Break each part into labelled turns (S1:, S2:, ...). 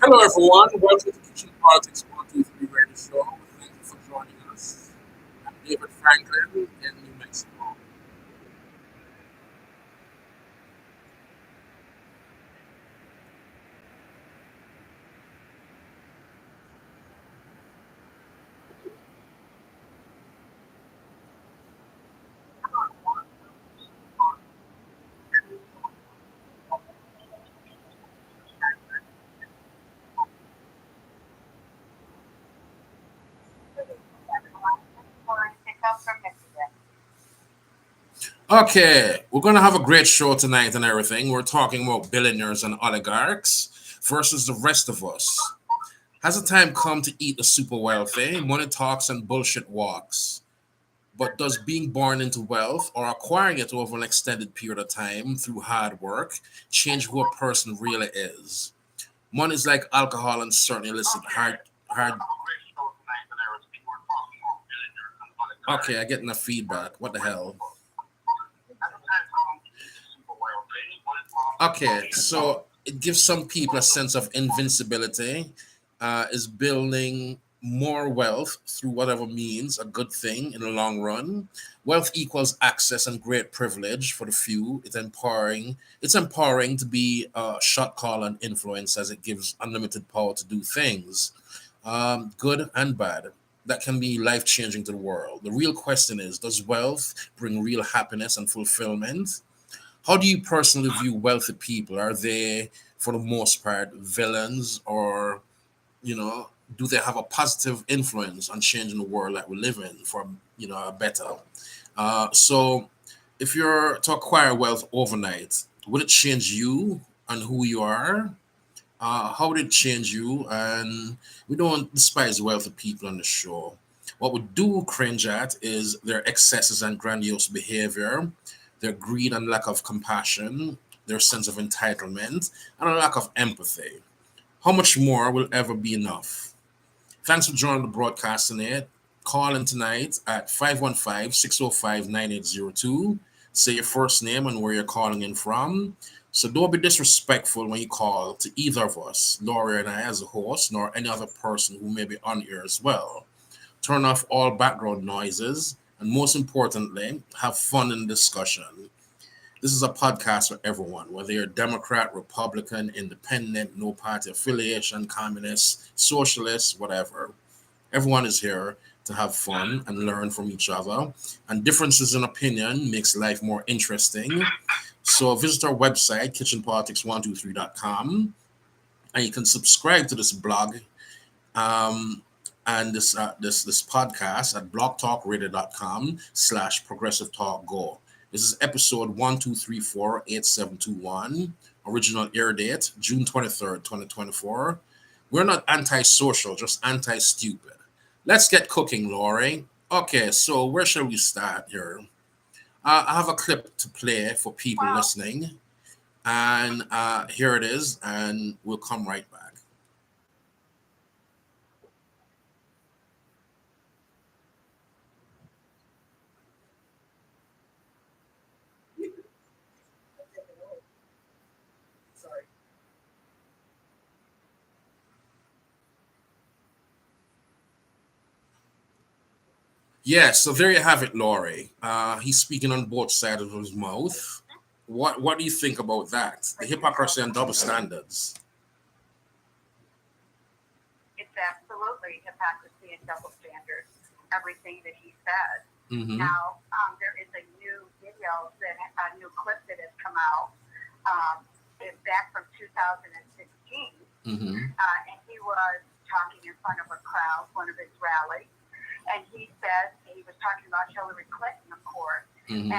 S1: Hello, everyone. Welcome to Kitchen Politics 123 Radio Show. Thank you for joining us. I'm David Franklin in New Mexico. Okay, we're going to have a great show tonight and everything. We're talking about billionaires and oligarchs versus the rest of us. Has the time come to eat the super wealthy? Money talks and bullshit walks. But does being born into wealth or acquiring it over an extended period of time through hard work change who a person really is? Money is like alcohol and certain illicit hard. Okay, I get enough feedback. What the hell? Okay, so it gives some people a sense of invincibility, is building more wealth through whatever means a good thing in the long run. Wealth equals access and great privilege for the few. It's empowering to be a shot call and influence as it gives unlimited power to do things, good and bad. That can be life changing to the world. The real question is, does wealth bring real happiness and fulfillment? How do you personally view wealthy people? Are they, for the most part, villains, or you know, do they have a positive influence on changing the world that we live in for a better? So, if you're to acquire wealth overnight, would it change you and who you are? How would it change you? And we don't despise wealthy people on the show. What we do cringe at is their excesses and grandiose behavior, their greed and lack of compassion, their sense of entitlement, and a lack of empathy. How much more will ever be enough? Thanks for joining the broadcast tonight. Call in tonight at 515-605-9802. Say your first name and where you're calling in from. So don't be disrespectful when you call to either of us, Laurie and I as a host, nor any other person who may be on here as well. Turn off all background noises, and most importantly, have fun in the discussion. This is a podcast for everyone, whether you're Democrat, Republican, Independent, no party affiliation, communist, socialist, whatever. Everyone is here to have fun and learn from each other. And differences in opinion makes life more interesting. So visit our website, kitchenpolitics123.com, and you can subscribe to this blog, um, and this podcast at blogtalkradio.com/progressive talk go. This is episode 12348721. Original air date June 23rd, 2024. We're not antisocial, just anti-stupid. Let's get cooking, Laurie. Okay, so where shall we start here? I have a clip to play for people listening, and here it is, and we'll come right back. Yeah, so there you have it, Laurie. He's speaking on both sides of his mouth. What do you think about that? The hypocrisy and double standards. Mm-hmm. Mm-hmm. Mm-hmm.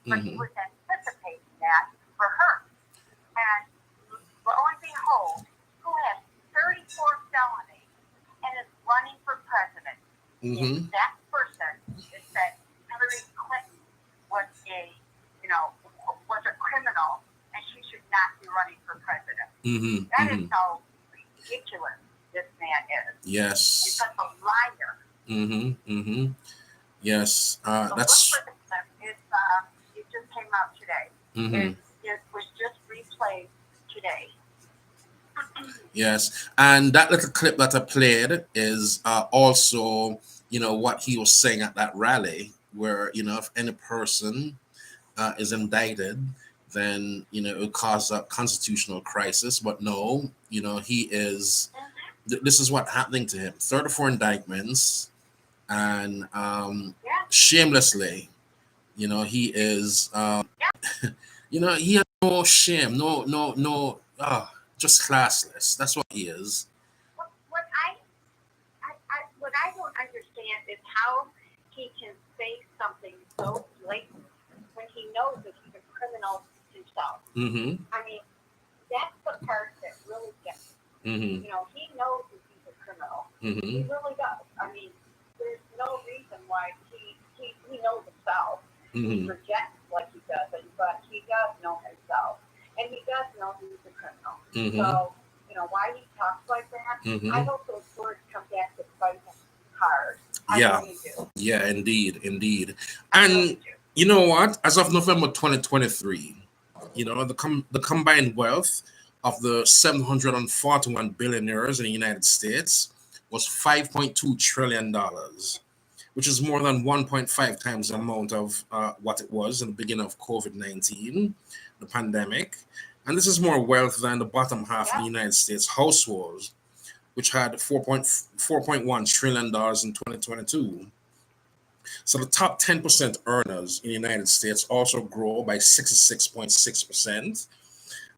S1: Mm-hmm.
S2: the
S1: Mm-hmm.
S2: exact person that said Hillary Clinton was was a criminal and she should not be running for president.
S1: Mm-hmm.
S2: That is
S1: Mm-hmm.
S2: how ridiculous this man is. He's
S1: Yes.
S2: such a liar.
S1: Mm-hmm. Mm-hmm. Yes.
S2: So look
S1: That's.
S2: for the clip. It just came out today.
S1: Mm-hmm.
S2: It was just replayed today.
S1: Yes, and that little clip that I played is also, what he was saying at that rally, where if any person is indicted, then it would cause a constitutional crisis. But no, he is. This is what happening to him: 34 indictments, and
S2: Yeah,
S1: shamelessly, he is.
S2: yeah.
S1: He has no shame, just classless. That's what he is.
S2: What I don't understand is how he can say something so blatant when he knows that he's a criminal himself.
S1: Mm-hmm.
S2: I mean, that's the part that really gets me.
S1: Mm-hmm.
S2: He knows that he's a criminal. He
S1: Mm-hmm.
S2: really does. I mean, there's no reason why he knows himself. He
S1: Mm-hmm.
S2: projects like he doesn't, but he does know himself, and he does know he's a criminal.
S1: Mm-hmm.
S2: So, why he talks like that,
S1: Mm-hmm.
S2: I hope those words come back to bite him hard.
S1: Yeah.
S2: I really do.
S1: Yeah, indeed.
S2: I
S1: And
S2: really do.
S1: you know what? As of November 2023, the combined wealth of the 741 billionaires in the United States was $5.2 trillion, which is more than 1.5 times the amount of what it was in the beginning of COVID-19, the pandemic. And this is more wealth than the bottom half of the
S2: Yeah.
S1: United States households, which had $4.1 trillion in 2022. So the top 10% earners in the United States also grow by 66.6%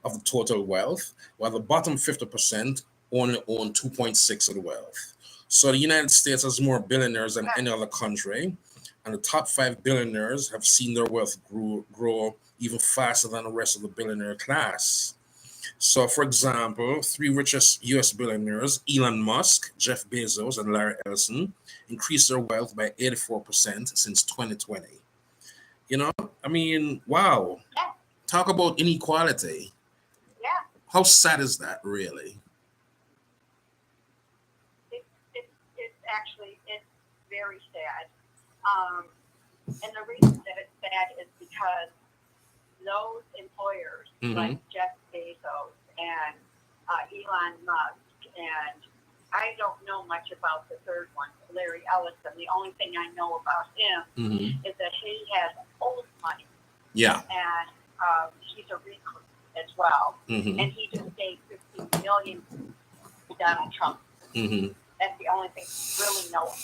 S1: of the total wealth, while the bottom 50% only own 2.6 of the wealth. So the United States has more billionaires than any other country, and the top 5 billionaires have seen their wealth grow even faster than the rest of the billionaire class. So, for example, 3 richest US billionaires, Elon Musk, Jeff Bezos, and Larry Ellison, increased their wealth by 84% since 2020. You know, I mean, wow.
S2: Yeah.
S1: Talk about inequality.
S2: Yeah.
S1: How sad is that, really?
S2: It's actually very sad. And the reason that it's sad is because those employers like Jeff Bezos and Elon Musk, and I don't know much about the third one, Larry Ellison. The only thing I know about him is that he has old money.
S1: Yeah.
S2: And he's a recluse as well.
S1: Mm-hmm.
S2: And he just gave $50 million to Donald Trump.
S1: Mm-hmm.
S2: That's the only thing we really know of him.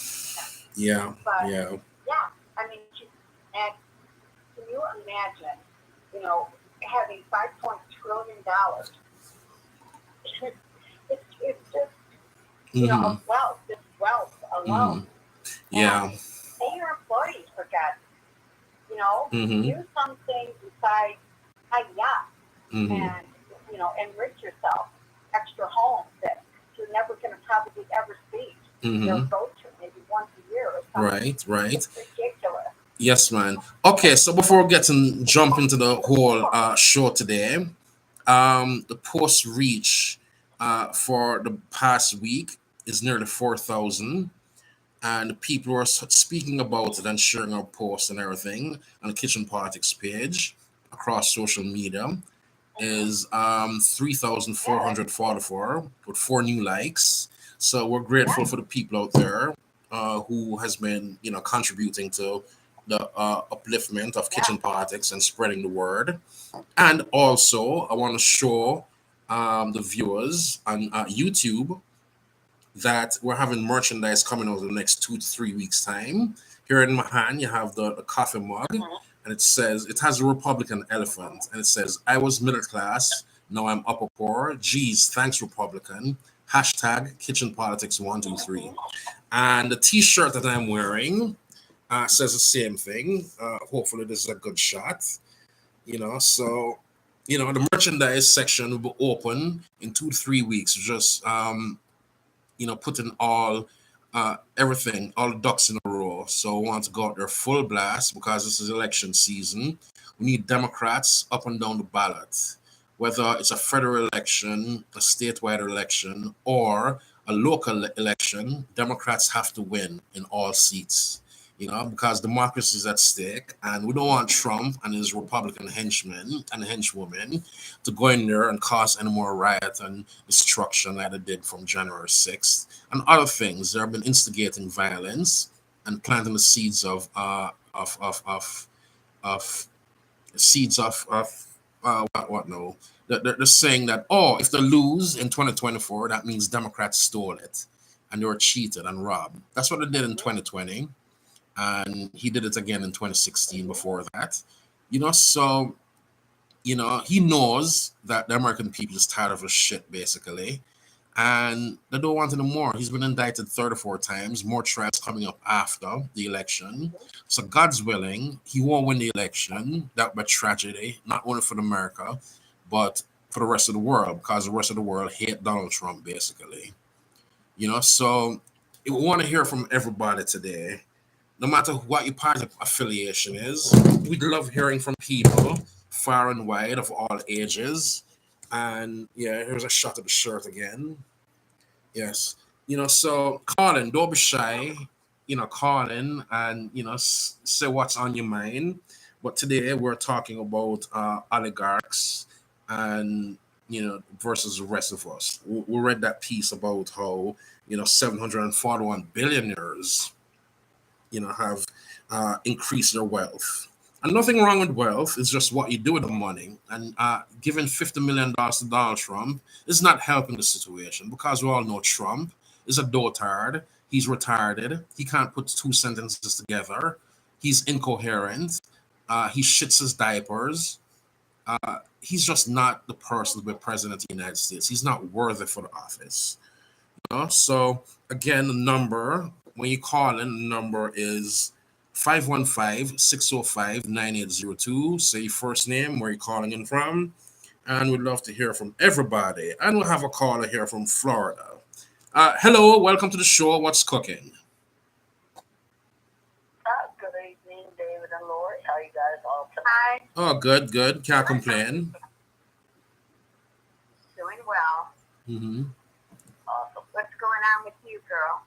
S1: Yeah.
S2: But
S1: Yeah.
S2: I mean, can you imagine, having $5 trillion? It's just, of wealth, this wealth alone.
S1: Yeah.
S2: And pay your employees, for God's sake. Do something besides a yacht and, enrich yourself. Extra homes that you're never going to probably ever see. You'll go to maybe once a year or something.
S1: Right.
S2: It's ridiculous.
S1: Yes, man. Okay, so before we jump into the whole show today, the post reach for the past week is nearly 4,000, and people are speaking about it and sharing our posts and everything on the Kitchen Politics page across social media is 3,444 with 4 new likes. So we're grateful for the people out there who has been contributing to the upliftment of kitchen politics and spreading the word. And also, I want to show the viewers on YouTube that we're having merchandise coming out in the next 2 to 3 weeks' time. Here in my hand, you have the coffee mug, and it has a Republican elephant, and it says, "I was middle class, now I'm upper poor. Geez, thanks, Republican. Hashtag Kitchen Politics 123." And the T-shirt that I'm wearing says the same thing. Hopefully, this is a good shot. So the merchandise section will be open in 2 to 3 weeks. Just putting all everything, all the ducks in a row. So we want to go out there full blast because this is election season. We need Democrats up and down the ballot, whether it's a federal election, a statewide election, or a local election. Democrats have to win in all seats, because democracy is at stake, and we don't want Trump and his Republican henchmen and henchwomen to go in there and cause any more riot and destruction like they did from January 6th and other things. They have been instigating violence and planting the seeds of seeds of what no. They're saying that, oh, if they lose in 2024, that means Democrats stole it and they were cheated and robbed. That's what they did in 2020, and he did it again in 2016 before that. So he knows that the American people is tired of his shit, basically, and they don't want any more. He's been indicted 34 times, more trials coming up after the election. So, God's willing, he won't win the election. That would be tragedy, not only for America, but for the rest of the world, because the rest of the world hate Donald Trump, basically. So we want to hear from everybody today, no matter what your party affiliation is. We'd love hearing from people far and wide of all ages. And yeah, here's a shot of the shirt again. Yes. So call in, don't be shy. Call in and, say what's on your mind. But today we're talking about oligarchs and, versus the rest of us. We read that piece about how, 741 billionaires have increased their wealth. And nothing wrong with wealth. It's just what you do with the money. And giving $50 million to Donald Trump is not helping the situation, because we all know Trump is a dotard. He's retarded. He can't put two sentences together. He's incoherent. He shits his diapers. He's just not the person to be president of the United States. He's not worthy for the office. So again, the number, when you call in, the number is 515-605-9802. Say your first name, where you're calling in from, and we'd love to hear from everybody. And we'll have a caller here from Florida. Hello, welcome to the show. What's cooking?
S2: Good evening, David and Lori. How are you guys all tonight?
S1: Oh, good. Can't complain.
S2: Doing well.
S1: Mm-hmm.
S2: Awesome. What's going on with you, girl?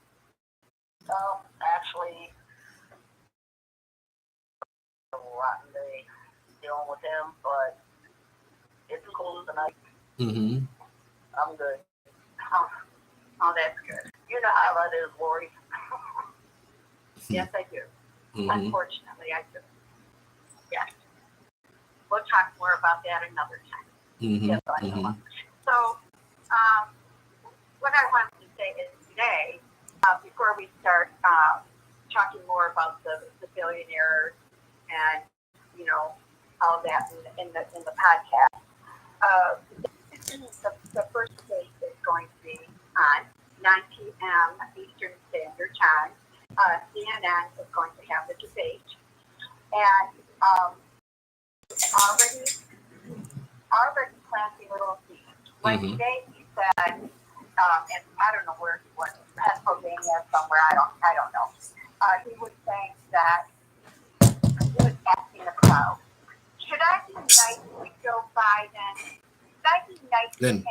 S2: Actually, a rotten day dealing with him, but it's cool tonight.
S1: Mm-hmm.
S2: I'm good. Oh, that's good. You know how that is, Lori. Yes, I do.
S1: Mm-hmm.
S2: Unfortunately, I do. Yes. We'll talk more about that another time.
S1: Mm-hmm.
S2: Yes, I know.
S1: Mm-hmm.
S2: So, what I wanted to say is today, before we start talking more about the billionaires and all of that in the podcast, the first debate is going to be on 9 p.m. Eastern Standard Time. CNN is going to have the debate, and already planting little seeds. Like today, he said, and I don't know where he was, Pennsylvania somewhere. I don't know. He was saying that he was asking the crowd, should I be nice to Joe Biden? Should I be nice to him,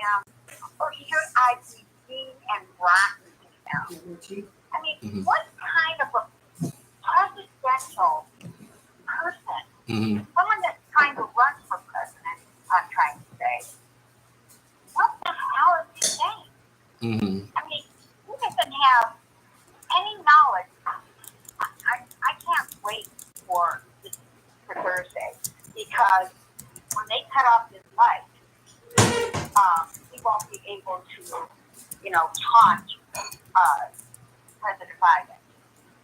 S2: or should I be mean and rotten to him? I mean, what kind of a presidential person, someone that's trying to run for president, I'm trying to say, what the hell is he saying? I mean, he doesn't have any knowledge. I can't wait for Thursday, because when they cut off his mic, he won't be able to, taunt President Biden.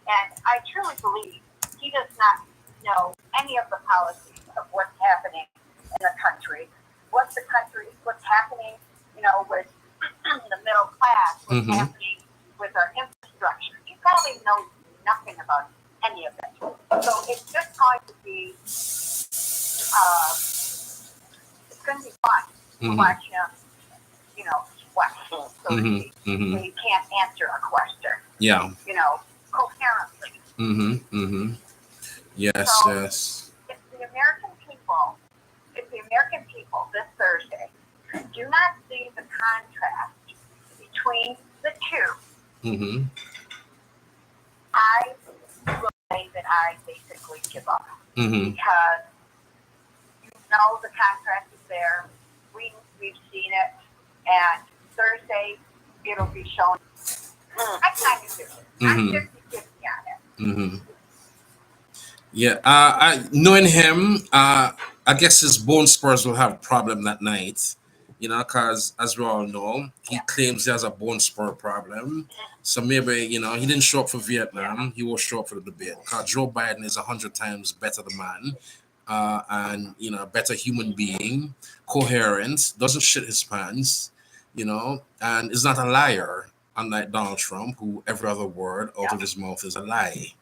S2: And I truly believe he does not know any of the policies of what's happening in the country, what's happening, with the middle class, what's happening with our infrastructure. He probably knows nothing about any of that. So it's just going to be, it's going to be fun to watch him, question, so to speak. So you can't answer a question,
S1: Yeah.
S2: coherently.
S1: Yes,
S2: So
S1: yes.
S2: if the American people this Thursday do not see the contrast between the two, I will say that I basically give up. Because the contrast is there. We've seen it, and Thursday it'll be shown. I kind of do. I'm 50-50 on it.
S1: Yeah, knowing him, I guess his bone spurs will have a problem that night, because as we all know, he claims he has a bone spur problem. So maybe, he didn't show up for Vietnam, he will show up for the debate. Because Joe Biden is 100 times better the man, and, a better human being, coherent, doesn't shit his pants, and is not a liar, unlike Donald Trump, who every other word out of his mouth is a lie.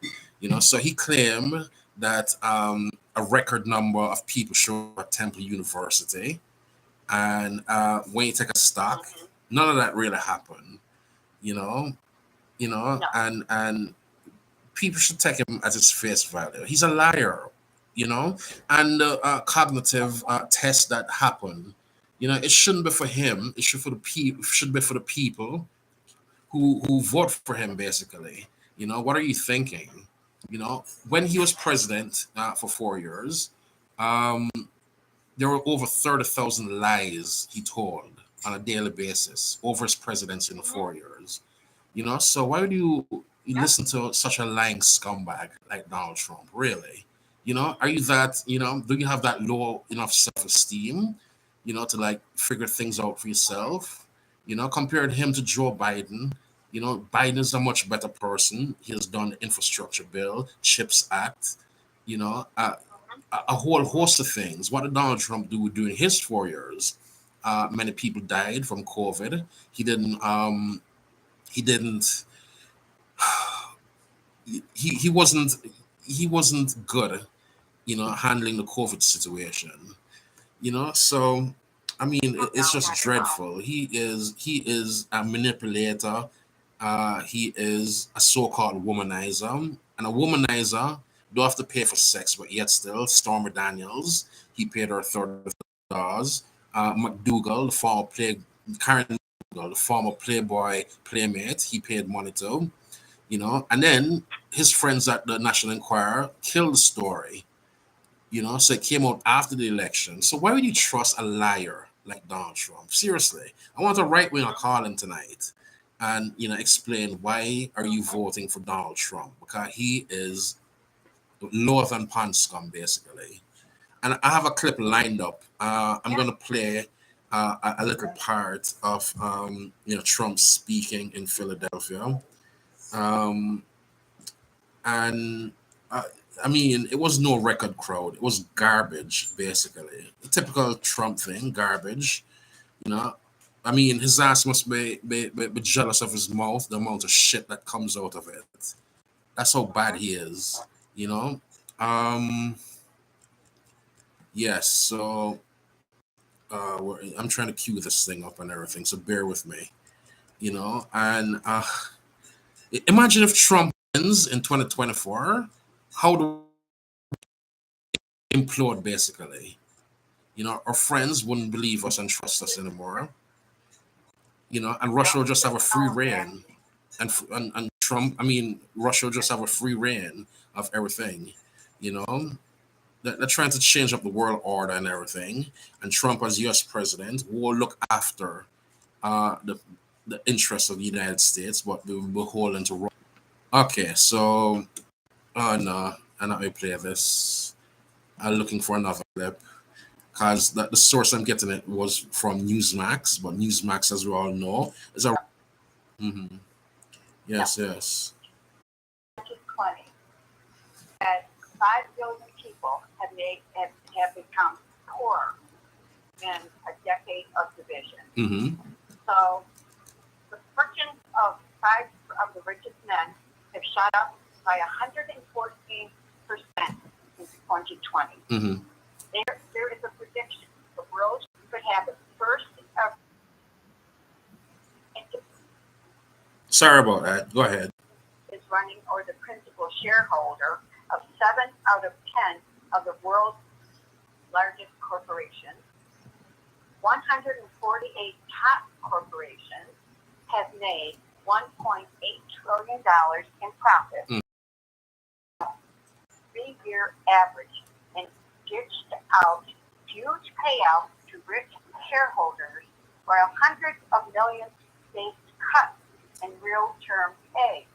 S1: So he claimed that a record number of people show up at Temple University, and when you take a stock, none of that really happened. And people should take him at his face value. He's a liar, and cognitive tests that happen. It shouldn't be for him. It should should be for the people who vote for him. Basically, what are you thinking? When he was president for 4 years, there were over 30,000 lies he told on a daily basis over his presidency in the 4 years. So why would you listen to such a lying scumbag like Donald Trump? Really? Are you that, do you have that low enough self-esteem, to like figure things out for yourself? Compared him to Joe Biden, Biden is a much better person. He has done the infrastructure bill, CHIPS Act, a whole host of things. What did Donald Trump do during his 4 years? Many people died from COVID. He didn't. He didn't. He wasn't. He wasn't good. Handling the COVID situation. So I mean, it's just dreadful. He is a manipulator. He is a so-called womanizer, and a womanizer don't have to pay for sex, but yet still, Stormy Daniels, he paid her $30. McDougal, Karen McDougal, the former Playboy playmate, he paid money to, and then his friends at the National Enquirer killed the story. So it came out after the election. So why would you trust a liar like Donald Trump? Seriously, I want a right winger call in tonight and explain why are you voting for Donald Trump, because he is lower than pond scum basically. And I have a clip lined up. I'm going to play a little part of Trump speaking in Philadelphia. Um, and I mean, it was no record crowd. It was garbage, basically. The typical Trump thing, garbage. I mean, his ass must be jealous of his mouth, the amount of shit that comes out of it. That's how bad he is. You know. Yes. So I'm trying to cue this thing up and everything. So bear with me. And imagine if Trump wins in 2024. How do we implode basically? Our friends wouldn't believe us and trust us anymore. And Russia will just have a free reign, and Trump. I mean, Russia will just have a free reign of everything. You know, they're trying to change up the world order and everything. And Trump, as U.S. president, will look after the interests of the United States, but we will be beholden to Russia. Okay, so no, I'm not gonna play this. I'm looking for another clip. Because the source I'm getting it was from Newsmax, but Newsmax, as we all know, is a yes.
S2: Which is funny. That 5 billion people have become poor in a decade of division. So the fortunes of 5 of the richest men have shot up by 114% since 2020. There is a prediction the world could have its first ever
S1: Sorry about that. Go ahead.
S2: is running, or the principal shareholder of 7 out of 10 of the world's largest corporations. 148 top corporations have made $1.8 trillion in profit. 3-year average, and dished out huge payouts to rich shareholders, while hundreds of millions faced cuts in real term pay.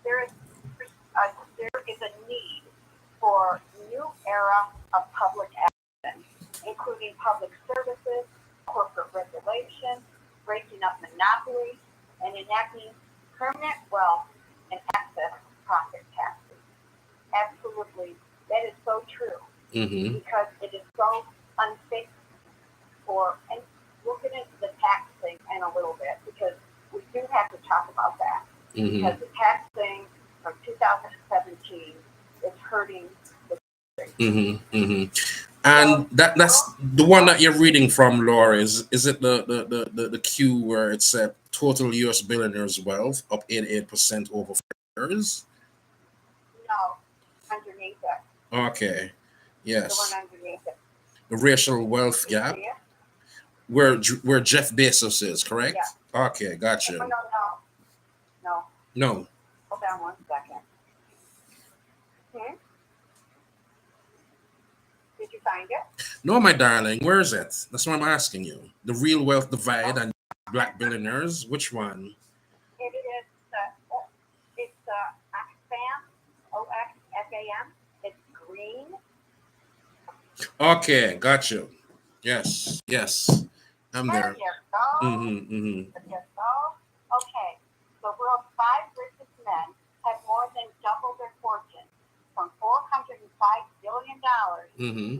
S2: There is a need for new era of public action, including public services, corporate regulation, breaking up monopolies, and enacting permanent wealth and excess profit taxes. Absolutely, that is so true, because it is so unfit for, and we'll get into the tax thing in a little bit, because we do have to talk about that, because the tax thing from 2017 is hurting the country.
S1: And that's the one that you're reading from, Laura. Is it the Q where it said total U.S. billionaires' wealth up 88% over 4 years?
S2: No, underneath that.
S1: Okay. Yes.
S2: The one underneath it.
S1: The racial wealth gap, where Jeff Bezos is, correct?
S2: Yeah.
S1: Okay, gotcha.
S2: No.
S1: No.
S2: Hold on 1 second. Did you find it?
S1: No, my darling. Where is it? That's what I'm asking you. The real wealth divide and black billionaires. Which one?
S2: It is. It's Oxfam. OXFAM. It's green.
S1: Okay, gotcha. Yes. I'm there.
S2: There you go. There you go. Okay. The world's 5 richest men have more than doubled their fortune from $405 billion to $869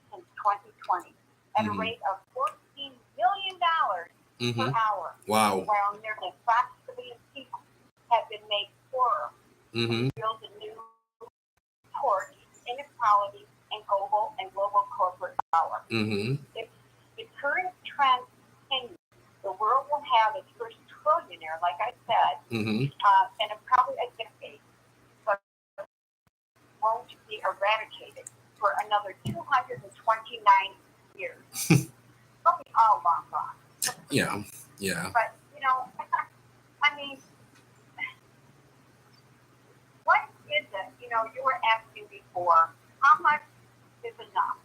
S2: since 2020 at a rate of $14 billion per hour.
S1: Wow.
S2: While nearly 5 billion people have been made poorer, build a new torch, inequality, and global corporate power. If the current trend continues, the world will have its first trillionaire, like I said, in probably a decade, but won't be eradicated for another 229 years. They'll be all long gone.
S1: Yeah.
S2: But, I mean, what is it? You were asking before, how much is enough?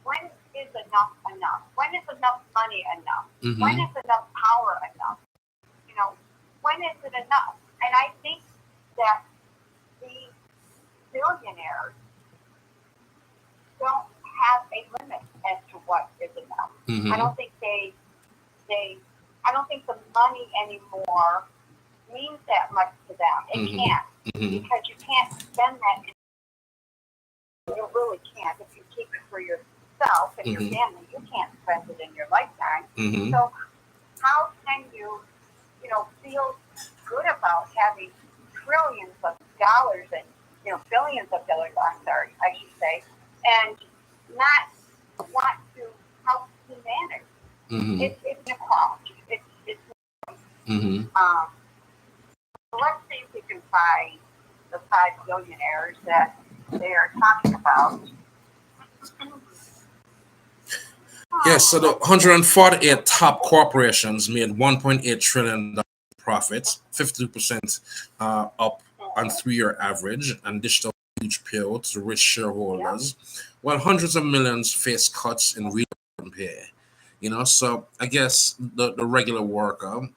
S2: When is enough enough? When is enough money enough? When is enough power enough? When is it enough? And I think that the billionaires don't have a limit as to what is enough. I don't think I don't think the money anymore means that much to them. It can't, because you can't spend that. You really can't. If you keep it for yourself and your family, you can't spend it in your lifetime. So how can you, feel good about having trillions of dollars and, billions of dollars, I should say, and not want to help humanity? It's inequality. So let's see if we can find the 5 billionaires that they are talking about.
S1: Yes, so the 148 top corporations made $1.8 trillion profits, 52% up on 3-year average, and dished out huge payouts to rich shareholders, while hundreds of millions face cuts in real pay. So I guess the regular worker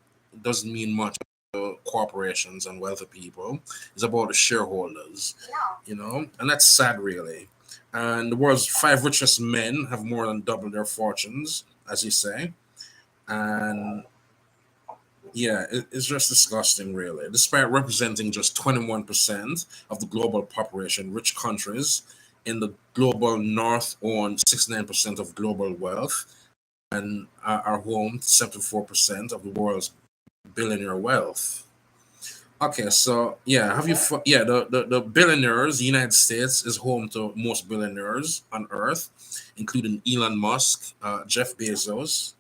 S1: doesn't mean much to corporations and wealthy people. It's about the shareholders, and that's sad, really. And the world's 5 richest men have more than doubled their fortunes, as you say. And yeah, it's just disgusting, really. Despite representing just 21% of the global population, rich countries in the global north own 69% of global wealth and are home to 74% of the world's billionaire wealth. Okay, so the billionaires, the United States is home to most billionaires on Earth, including Elon Musk, Jeff Bezos,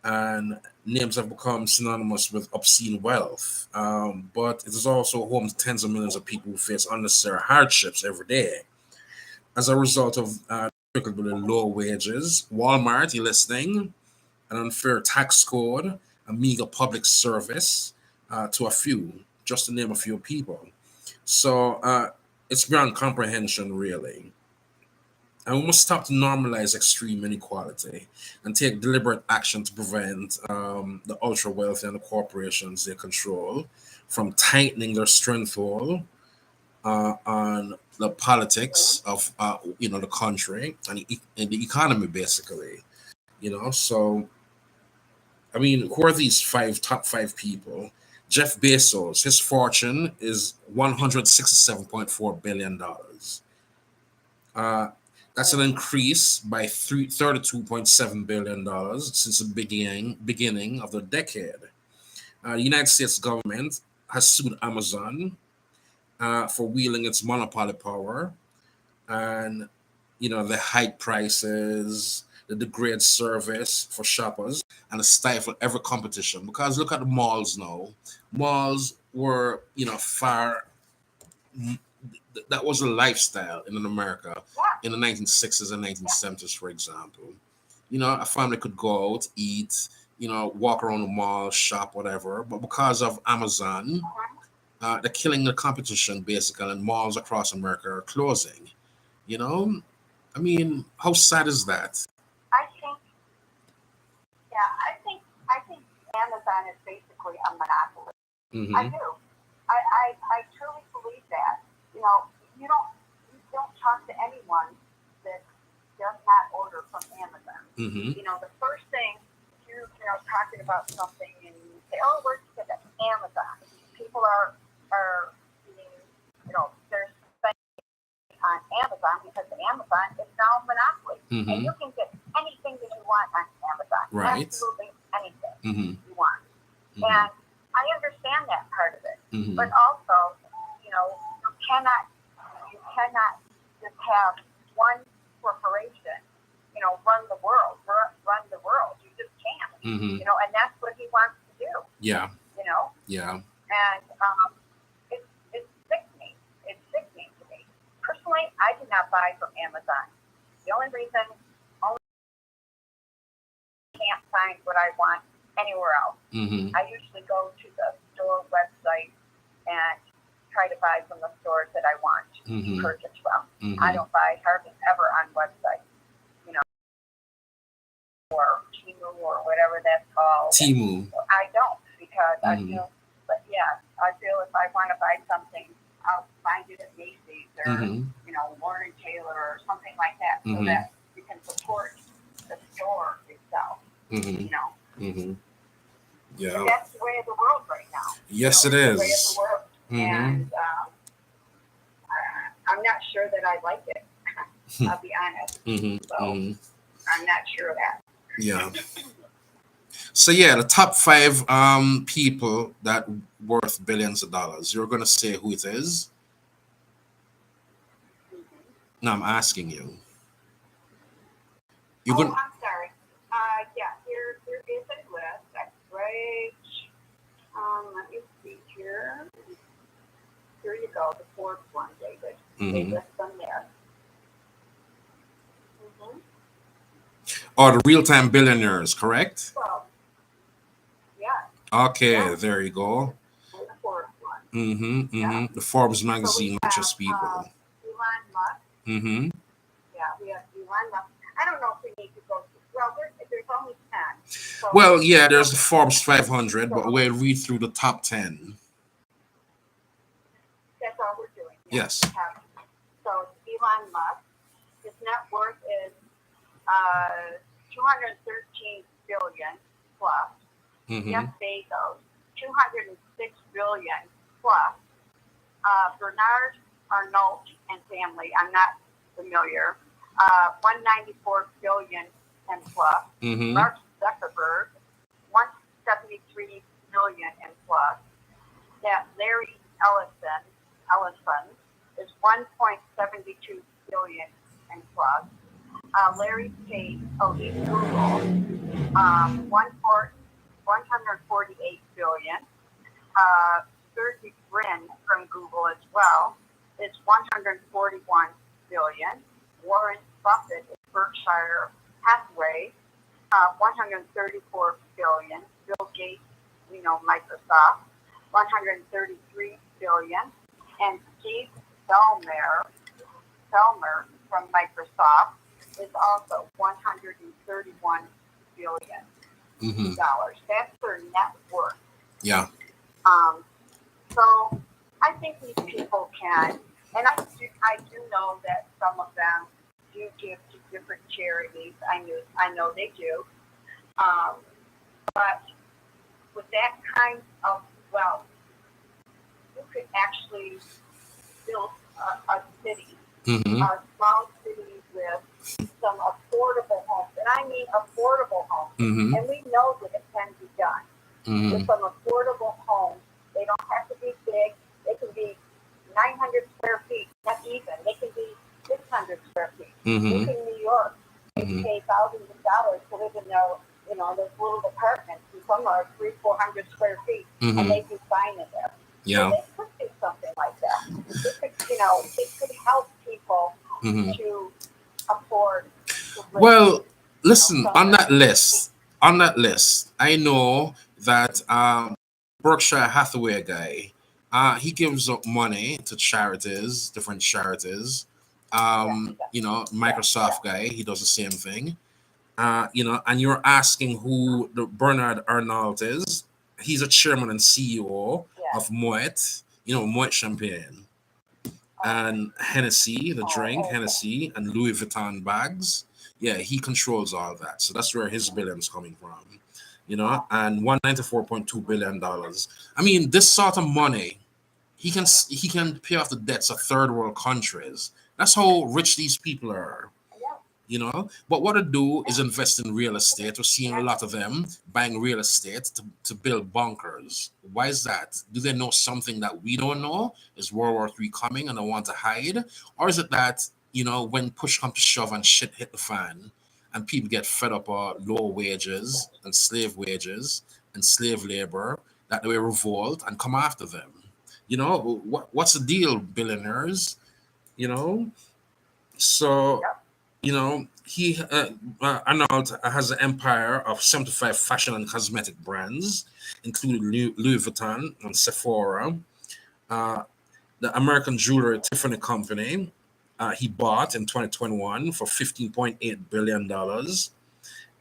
S1: and names have become synonymous with obscene wealth. But it is also home to tens of millions of people who face unnecessary hardships every day as a result of particularly low wages, Walmart, you listening, an unfair tax code, a meager public service, to a few, just to name a few people. So it's beyond comprehension, really. And we must stop to normalize extreme inequality and take deliberate action to prevent the ultra wealthy and the corporations they control from tightening their stranglehold on the politics of the country and the economy, basically. So I mean, who are these top five people? Jeff Bezos, his fortune is $167.4 billion. Uh, that's an increase by $32.7 billion since the beginning of the decade. The United States government has sued Amazon for wielding its monopoly power and the high prices, the degrade service for shoppers, and the stifle every competition. Because look at the malls now. Malls were far that was a lifestyle in America in the 1960s and 1970s, for example. A family could go out, eat, walk around the mall, shop, whatever. But because of Amazon, they're killing the competition basically, and malls across America are closing. You know, I mean, how sad is that?
S2: I think, yeah, I think Amazon is basically a monopoly.
S1: Mm-hmm.
S2: I do. I truly believe that. You don't talk to anyone that does not order from Amazon.
S1: Mm-hmm.
S2: The first thing you're talking about something and you say, oh, where's it at Amazon? People are being, they're spending on Amazon because Amazon is now a monopoly.
S1: Mm-hmm.
S2: And you can get anything that you want on Amazon.
S1: Right.
S2: Absolutely anything
S1: Mm-hmm.
S2: you want.
S1: Mm-hmm.
S2: And I understand that part of it.
S1: Mm-hmm.
S2: But also, you cannot just have one corporation, run the world. You just can't.
S1: Mm-hmm.
S2: And that's what he wants to do.
S1: Yeah. Yeah.
S2: And it's sickening. It's sickening to me. Personally, I do not buy from Amazon. The only reason I can't find what I want anywhere else.
S1: Mm-hmm.
S2: I usually go to the store website and try to buy from the stores that I want
S1: Mm-hmm.
S2: to purchase from.
S1: Mm-hmm.
S2: I don't buy hardly ever on websites, or Temu or whatever that's called.
S1: Temu.
S2: I don't because I
S1: Mm-hmm.
S2: feel, I feel if I want to buy something, I'll find it at Macy's or
S1: Mm-hmm.
S2: Warren Taylor or something like that, so
S1: Mm-hmm.
S2: that we can support the store itself.
S1: Mm-hmm. Mm-hmm. Yeah.
S2: And that's the way of the world right now.
S1: Yes, it
S2: it's the way of
S1: is.
S2: the world.
S1: Mm-hmm.
S2: And I'm not sure that I like it. I'll be honest.
S1: Mm-hmm.
S2: So
S1: Mm-hmm.
S2: I'm not sure of that.
S1: Yeah. So yeah, the top five people that worth billions of dollars. You're gonna say who it is?
S2: Mm-hmm.
S1: No, I'm asking you. You're gonna.
S2: I'm sorry. Yeah, here is a list. That's right. Let me see here. Here you go, the fourth one, David. They
S1: Mm-hmm.
S2: list them there. Mm-hmm.
S1: Oh, the real-time billionaires, correct?
S2: So, yeah.
S1: Okay,
S2: Yeah.
S1: there you go.
S2: And the fourth one.
S1: Mm-hmm. Mm-hmm.
S2: Yeah.
S1: The Forbes
S2: So
S1: magazine,
S2: we
S1: not
S2: have
S1: just people.
S2: Elon Musk.
S1: Mm-hmm.
S2: Yeah, we have Elon Musk. I don't know if we need to go through. Well, there's only 10. So,
S1: Well, yeah, there's the Forbes 500, but we'll read through the top 10.
S2: that's all we're doing.
S1: Yes.
S2: So Elon Musk, his net worth is 213 billion plus.
S1: Mm-hmm.
S2: Jeff Bezos, 206 billion plus. Bernard Arnault and family, I'm not familiar. 194 billion and plus.
S1: Mm-hmm.
S2: Mark Zuckerberg, 173 billion and plus. That Larry Ellison is 1.72 billion and plus. Larry Page, he's Google, 148 billion. Sergey Brin from Google as well is 141 billion. Warren Buffett is Berkshire Hathaway, 134 billion. Bill Gates, Microsoft, 133 billion. And Steve Ballmer from Microsoft is also 131 billion dollars. That's their net worth.
S1: Yeah.
S2: So I think these people can, and I do know that some of them do give to different charities. I know they do. But with that kind of wealth, you could actually build a city, a small city with some affordable homes. And I mean affordable homes. And we know that it can be done. With some affordable homes, they don't have to be big. They can be 900 square feet, not even. They can be 600 square feet. Look in New York, they pay thousands of dollars to live in those little apartments. And some are 300-400 square feet, and they do fine in there.
S1: Yeah.
S2: So they could do something like that. It could help people to afford to live.
S1: Well, listen, on that list, I know that Berkshire Hathaway guy, he gives up money to charities, different charities. Microsoft guy, he does the same thing. And you're asking who the Bernard Arnault is. He's a chairman and CEO of Moet, Moet Champagne and Hennessy, the drink, Hennessy, and Louis Vuitton bags. Yeah, he controls all that. So that's where his billions coming from. And $194.2 billion. I mean, this sort of money, he can pay off the debts of third world countries. That's how rich these people are. But what to do is invest in real estate. We're seeing a lot of them buying real estate to build bunkers. Why is that? Do they know something that we don't know? Is World War III coming and they want to hide? Or is it that, when push comes to shove and shit hit the fan and people get fed up of low wages and slave wages and slave labor, that they will revolt and come after them? What's the deal, billionaires? So... he Arnold has an empire of 75 fashion and cosmetic brands, including Louis Vuitton and Sephora. The American jewelry Tiffany Company, he bought in 2021 for $15.8 billion.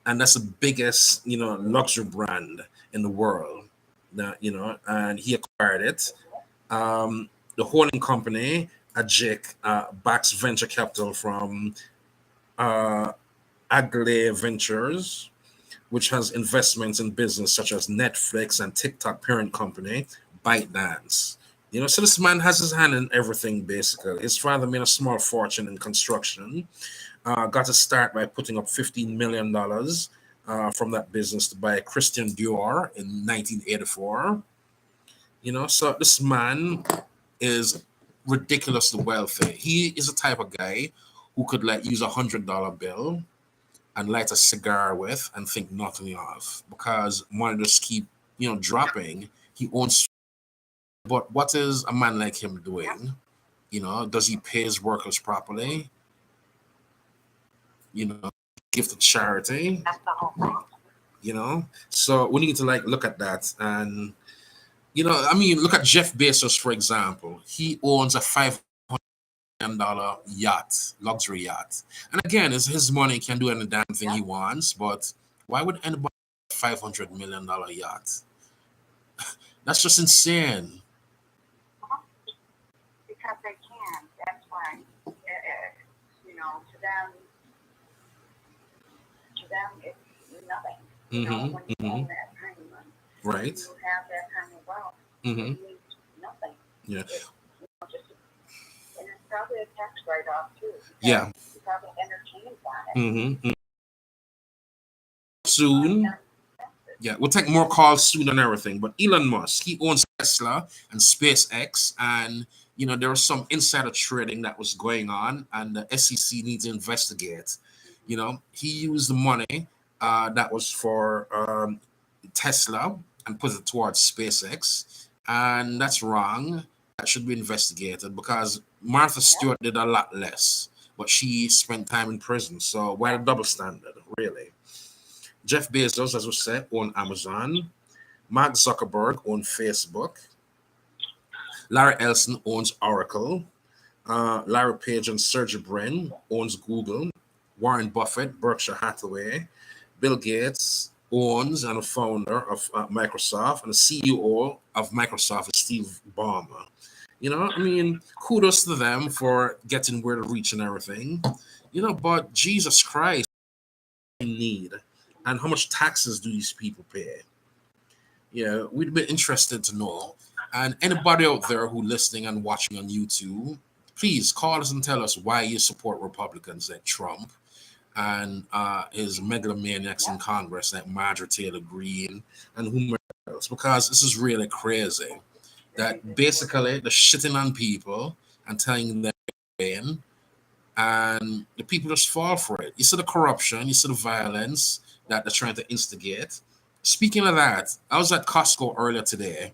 S1: And that's the biggest, luxury brand in the world. And he acquired it. The holding company, AJIC, backs venture capital from Agle Ventures, which has investments in business such as Netflix and TikTok parent company ByteDance. So this man has his hand in everything basically. His father made a small fortune in construction, got to start by putting up $15 million from that business to buy Christian Dior in 1984. So this man is ridiculously wealthy. He is the type of guy who could use $100 bill and light a cigar with and think nothing of, because money just keep dropping. He owns, but what is a man like him doing? Does he pay his workers properly? Give to charity.
S2: That's the whole thing.
S1: So we need to look at that. And look at Jeff Bezos, for example. He owns a $500 million yacht, luxury yacht. And again, it's his money, can do any damn thing he wants, but why would anybody have a $500 million yacht? That's just insane.
S2: Because they can. That's why. To them, it's nothing. When you own that kind of money,
S1: right?
S2: You have that kind of wealth. It means nothing.
S1: Yeah.
S2: And it's probably a tax write-off too.
S1: Yeah.
S2: You probably entertained on it.
S1: Soon. Yeah, we'll take more calls soon and everything. But Elon Musk, he owns Tesla and SpaceX, and there was some insider trading that was going on, and the SEC needs to investigate. You know, he used the money that was for Tesla and put it towards SpaceX, and that's wrong. That should be investigated because Martha Stewart did a lot less, but she spent time in prison. So why a double standard, really? Jeff Bezos, as we said, owned Amazon. Mark Zuckerberg owned Facebook. Larry Ellison owns Oracle. Larry Page and Sergey Brin owns Google. Warren Buffett, Berkshire Hathaway. Bill Gates owns and a founder of Microsoft, and the CEO of Microsoft is Steve Ballmer. You know, I mean, kudos to them for getting where to reach and everything. You know, but Jesus Christ, in need, and how much taxes do these people pay? Yeah, we'd be interested to know. And anybody out there who listening and watching on YouTube, please call us and tell us why you support Republicans like Trump and his megalomaniacs in Congress like Marjorie Taylor Greene and whomever else, because this is really crazy. That basically they're shitting on people and telling them in, and the people just fall for it. You see the corruption, you see the violence that they're trying to instigate. Speaking of that, I was at Costco earlier today,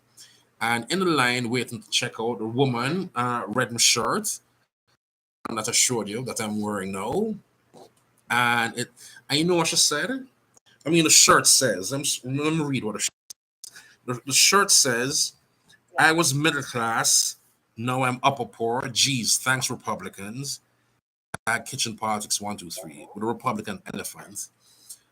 S1: and in the line waiting to check out, a woman read my shirt that I showed you that I'm wearing now, and you know what she said? I mean, the shirt says, let me read what the shirt says. I was middle class, now I'm upper poor. Geez, thanks, Republicans. Kitchen politics 1, 2, 3 with a Republican elephant.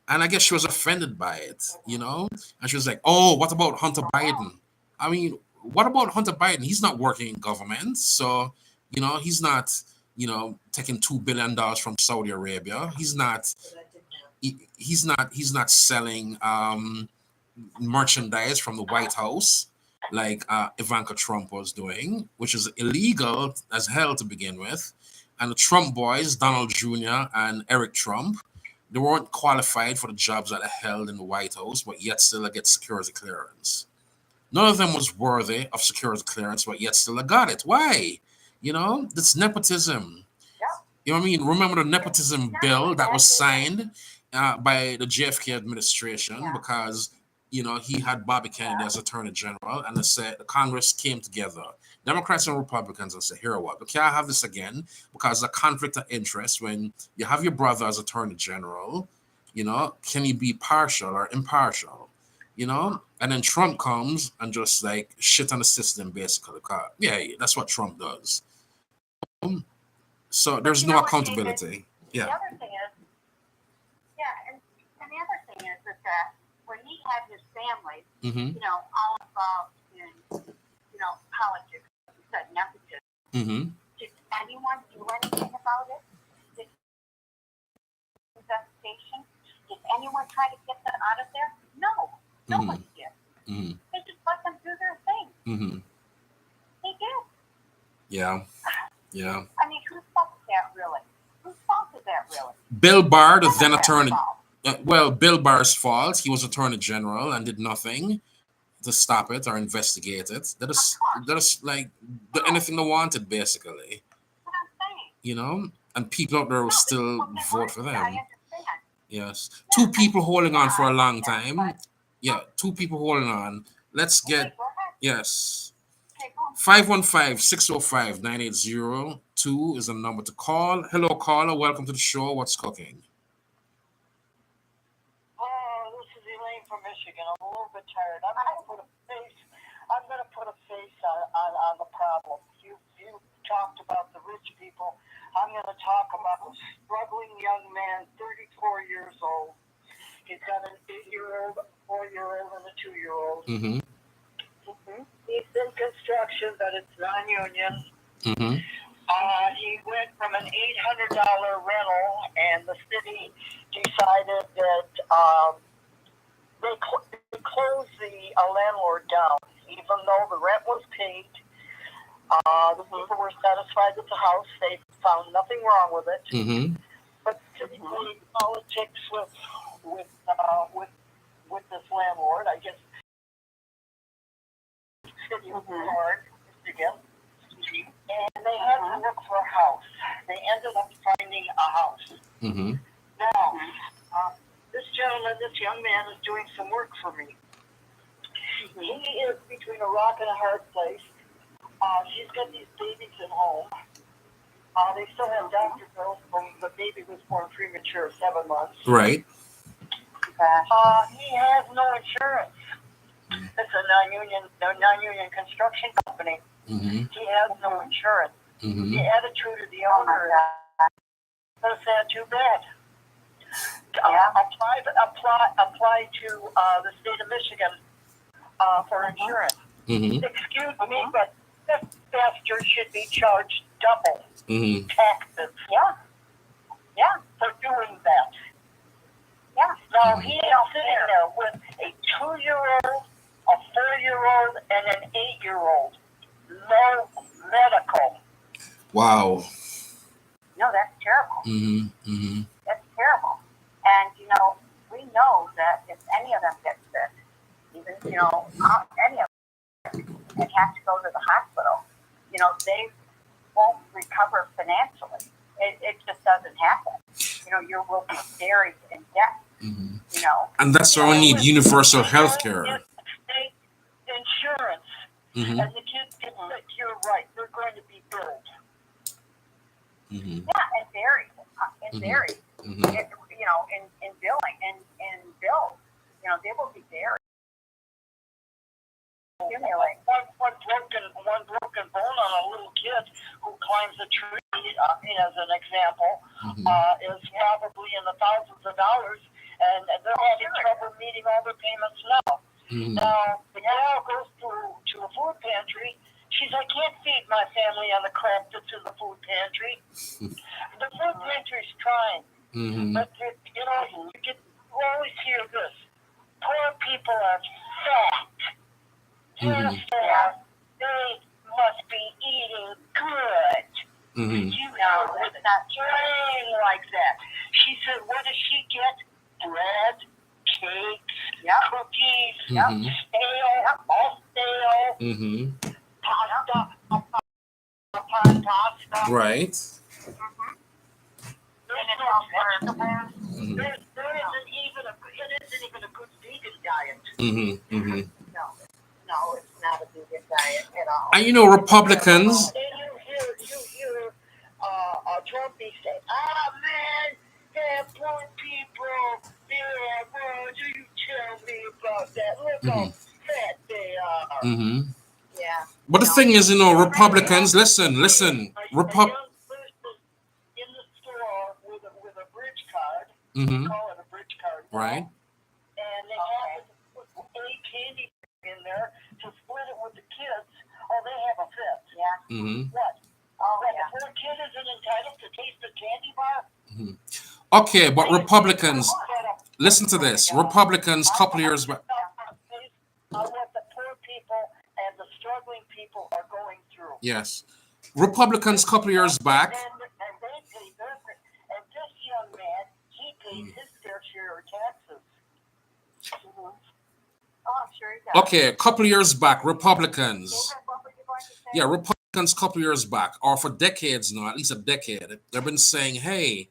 S1: And I guess she was offended by it, you know? And she was like, oh, what about Hunter Biden? I mean, what about Hunter Biden? He's not working in government. So, you know, he's not, taking $2 billion from Saudi Arabia. He's not selling merchandise from the White House like Ivanka Trump was doing, which is illegal as hell to begin with. And the Trump boys, Donald Jr. and Eric Trump, they weren't qualified for the jobs that are held in the White House, but yet still get security clearance. None of them was worthy of security clearance, but yet still got it. Why? You know, that's nepotism. You know what I mean? Remember the nepotism bill that was signed by the JFK administration because he had Bobby Kennedy as Attorney General, and they said the Congress came together, Democrats and Republicans, and said, "Here what? We can't have this again because the conflict of interest when you have your brother as Attorney General. Can he be partial or impartial? And then Trump comes and just like shit on the system basically. Yeah, that's what Trump does. So there's no accountability.
S2: Yeah. The other thing is, and the other thing is that when he had his family, all involved in, politics, he said nepotism. Did anyone do anything about it? Did investigation? Did anyone try to get them out of there? No, nobody did. They just let them do their thing. They did.
S1: Yeah.
S2: I mean, whose fault is that really? Whose fault is that really?
S1: Bill Barr, the then attorney. Bill Barr's fault. He was Attorney General and did nothing to stop it or investigate it. They just like do anything they wanted, basically.
S2: What I'm saying.
S1: And people out there will still vote for them. Yes. Two people holding on for a long time. Yeah, two people holding on. Let's get, yes. 515-605-9802 is the number to call. Hello, caller. Welcome to the show. What's cooking?
S3: This is Elaine from Michigan. I'm a little bit tired. I'm going to put a face on the problem. You talked about the rich people. I'm going to talk about a struggling young man, 34 years old. He's got an 8-year-old, a 4-year-old, and a 2-year-old. He's in construction, but it's non-union. He went from an $800 rental, and the city decided that they closed the landlord down, even though the rent was paid. The people were satisfied with the house. They found nothing wrong with it. But city politics with this landlord, I guess. City of Lord, Michigan, and they had to look for a house. They ended up finding a house. Now, gentleman, this young man is doing some work for me. He is between a rock and a hard place. She's got these babies at home. They still have doctor bills from the baby was born premature, 7 months.
S1: Right.
S3: He has no insurance. It's a non-union construction company.
S1: Mm-hmm.
S3: He has no insurance.
S1: Mm-hmm.
S3: The attitude of the owner is too bad. Apply to the state of Michigan for insurance.
S1: Mm-hmm.
S3: Excuse me, but this bastard should be charged double taxes. For doing that. Now he is sitting there with a 2-year-old, a 4-year-old, and an 8-year-old. No medical.
S1: Wow.
S2: No, that's terrible.
S1: Mm-hmm. Mm-hmm.
S2: That's terrible. And, we know that if any of them get sick, even, any of them, and have to go to the hospital, they won't recover financially. It just doesn't happen. You will be buried in debt.
S1: Mm-hmm.
S2: And
S1: that's why we need universal health care.
S3: State insurance.
S1: Mm-hmm.
S3: And the kids get sick, you're right. They're going to be billed.
S1: Mm-hmm.
S2: Yeah, and buried.
S1: Mm-hmm.
S2: In billing, in bills. They will be buried.
S3: One broken bone on a little kid who climbs a tree, as an example, is probably in the thousands of dollars, and they're having trouble meeting all their payments now.
S1: Mm-hmm.
S3: Now, the gal goes to a food pantry. She's, I can't feed my family on the crap that's in the food pantry. The food pantry's trying.
S1: Mm-hmm.
S3: But, you always hear this. Poor people are fat. Therefore, they must be eating good.
S1: Mm-hmm.
S3: It's not trained like that. She said, what does she get? Bread, cakes, cookies, stale, all stale, pasta.
S1: Right.
S3: There isn't even a good vegan diet.
S1: Mm-hmm. Mm-hmm.
S2: No, it's not a vegan diet at all.
S1: And Republicans.
S3: And you hear Trumpy say, man, they're poor people. Yeah, bro, do you tell me about that? Look how fat they are.
S1: Mm-hmm.
S2: Yeah.
S1: But the thing is, Republicans, listen.
S3: A young person in the store with a bridge card,
S1: Mm-hmm.
S3: we call it a bridge card now,
S1: Right.
S3: and they have to put a candy in there to split it with the kids. Oh, they have a fit.
S2: Yeah.
S1: Mm-hmm.
S3: What?
S2: Oh,
S3: That
S2: yeah.
S3: the poor kid isn't entitled to taste a candy bar?
S1: Okay, but Republicans, listen to this. Republicans, couple years back.
S3: What the poor people and the struggling people are going through.
S1: Yes. Republicans, couple years back.
S3: And they pay their, and this young man, he pays his fair share of taxes.
S2: Oh, I'm sure he does.
S1: Okay, a couple years back, Republicans.
S2: What were you going to say?
S1: Yeah, Republicans, couple years back, or for decades now, at least a decade, they've been saying, hey,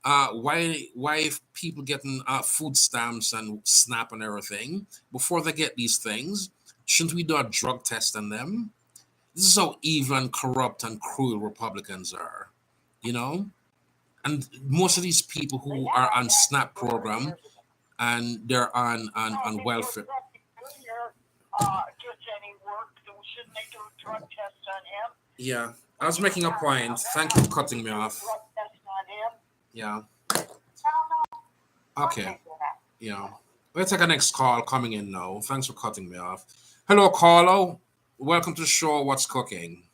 S1: why people getting food stamps and SNAP and everything before they get these things? Shouldn't we do a drug test on them? This is how evil and corrupt and cruel Republicans are, And most of these people who are on SNAP program and they're on welfare.
S3: Gets any work, shouldn't they do a drug test on him?
S1: Yeah, I was making a point. Thank you for cutting me off.
S3: Drug test on him?
S1: Yeah.
S2: No.
S1: Okay. Yeah. Let's take our next call coming in now. Thanks for cutting me off. Hello, caller. Welcome to the show. What's cooking?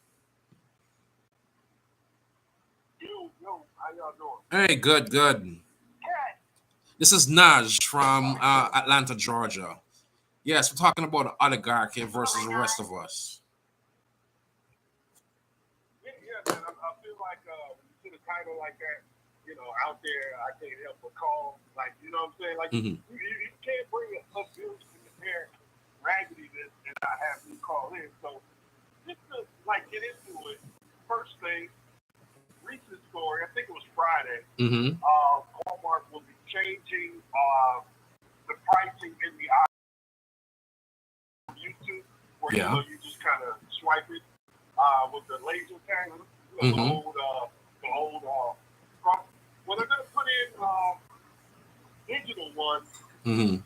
S3: Yo, how y'all doing?
S1: Hey, good.
S3: Good.
S1: This is Naj from Atlanta, Georgia. Yes, we're talking about the oligarchy versus the rest of us.
S4: Yeah, man. I feel like when you put a title like that, out there, I can't help but call, like, you know what I'm saying? Like, you can't bring up bills to compare raggediness and not have me call in. So, just to, get into it, first thing, recent story, I think it was Friday, Walmart will be changing pricing in the YouTube, where you know, you just kind of swipe it with the laser tag, the old well, they're going to put in digital ones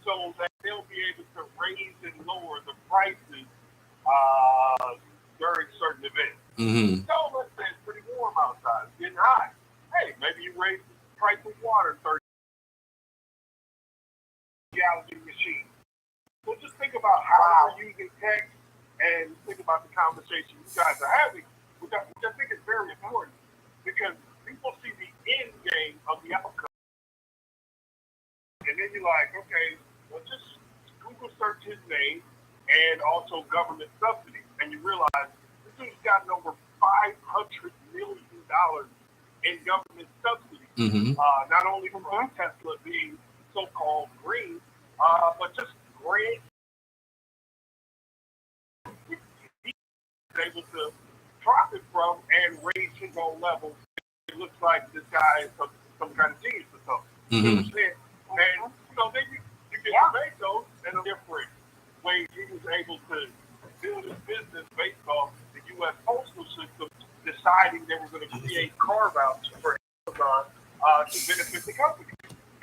S4: so that they'll be able to raise and lower the prices during certain events. So let's say it's pretty warm outside, it's getting hot. Hey, maybe you raise the price of water 30 gallon machine. So just think about how we're using text and think about the conversation you guys are having, which I think is very important because people see the end game of the outcome. And then you're like, okay, well, just Google search his name and also government subsidies. And you realize this dude's gotten over $500 million in government subsidies, not only from Tesla being so-called green, but just great. He's able to profit from and raise his own level. It looks like this guy is some kind of genius or something. And you know, then you get tomatoes and different ways he was able to build his business based off the U.S. postal system deciding they were going to create carve-outs for Amazon to benefit the company.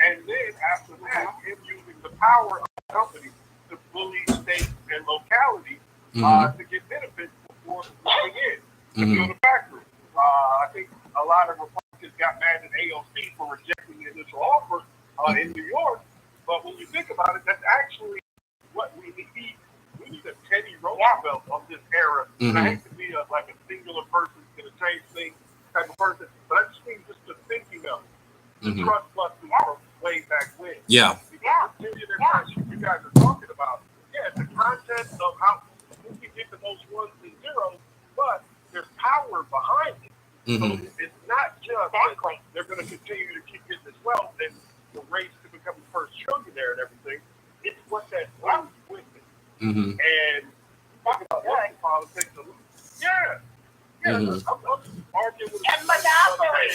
S4: And then after that, him using the power of the company to bully states and localities to get benefits before moving in to build a factory. I think a lot of Republicans got mad at AOC for rejecting the initial offer in New York, but when you think about it, that's actually what we need. We need a Teddy Roosevelt of this era. And I hate to be like a singular person going to change things type of person, but I just mean just the thinking of it. The trust busting from way back when.
S1: Yeah.
S4: You guys are talking about, the content of how we can get to those ones and zeros, but there's power behind it. So it's not just that they're going to continue to keep getting this wealth and the race to become the first trillionaire and everything. It's what that brings with it. And talking about politics, I'm arguing with
S2: and monopoly.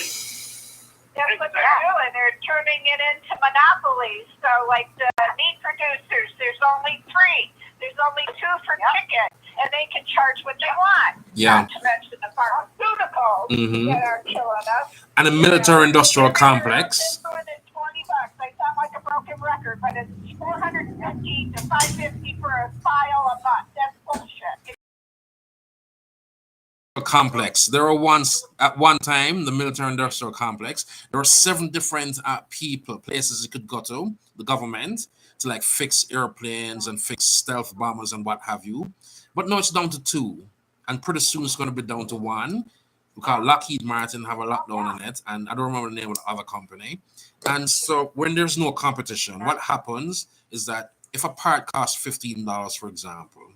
S2: That's what they're doing. They're turning it into monopolies. So, like the meat producers, there's only 3. There's only 2 for chicken, and they can charge what they want. Not to mention the pharmaceuticals that are killing us.
S1: And a military-industrial complex.
S2: More than $20. I sound like a broken record, but it's $450 to $550 for a file a month. That's bullshit.
S1: Complex. There were once, at one time, the military-industrial complex. There were 7 different places you could go to, the government, to like fix airplanes and fix stealth bombers and what have you. But now it's down to 2, and pretty soon it's going to be down to 1. Because Lockheed Martin have a lockdown on it, and I don't remember the name of the other company. And so when there's no competition, what happens is that if a part costs $15, for example,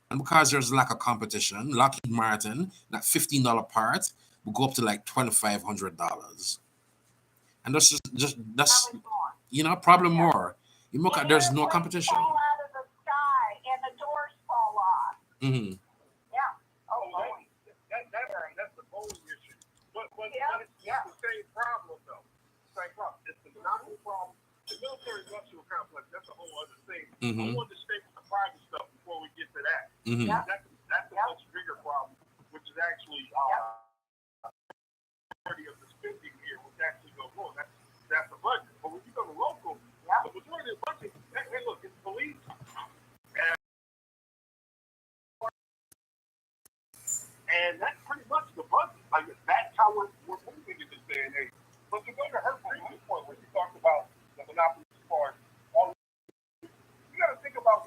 S1: and because there's a lack of competition, Lockheed Martin, that $15 part will go up to like $2,500. And that's probably more. You look at there's no competition.
S2: Fall out of the sky and the doors fall off.
S4: That's the Boeing issue. But it's the same problem, though. Same problem. It's the monopoly problem. The military-industrial complex, that's a whole other thing. I wanted to stay with the private stuff before we get to that. That's a much bigger problem, which is actually majority of the spending here, which actually goes on. That's the budget. But when you go to local, the majority of the budget, hey, look, it's police. And that's pretty much the budget. Like, that's how we're moving in this day and age. But to go to her previous point, when she talked about the monopoly part, you got to think about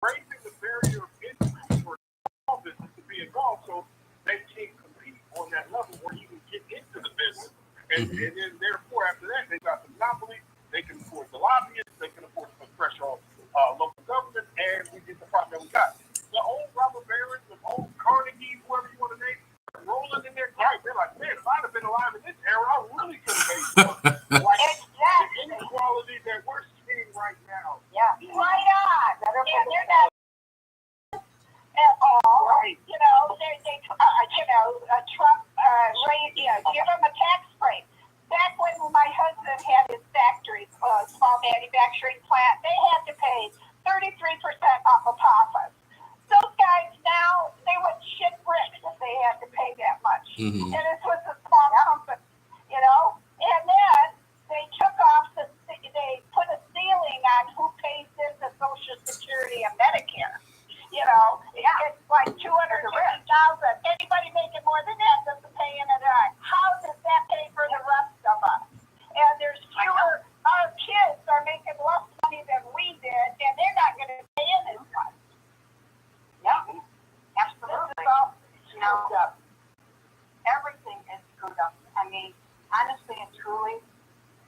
S4: raising the barrier of entry for small business to be involved so they can compete on that level where you can get into the business. And then, therefore, after that, they got the monopoly. They can afford the lobbyists. They can afford to put pressure on local government. And we get the problem that we got. The old robber barons, the old Carnegie, whoever you want to name, rolling in their grave. They're like, man, if I'd have been alive in this era, I really could have made more. Like the inequality that we're seeing right now.
S2: Right on. They're not at all.
S4: Right.
S2: You know, Trump, give them a tax break. Back small manufacturing plant, they had to pay 33% off of profits. Those guys now, they would shit bricks if they had to pay that much.
S1: Mm-hmm.
S2: And this was a small company, you know? And then they took off they put a ceiling on who pays into Social Security and Medicare. You know, it's like $250,000. Anybody making more than that doesn't pay into that. How does that pay for the rest of us? And there's fewer, our kids are making less money than we did, and they're not going to pay in as much. Yeah, absolutely. You know, everything is screwed up. I mean, honestly and truly,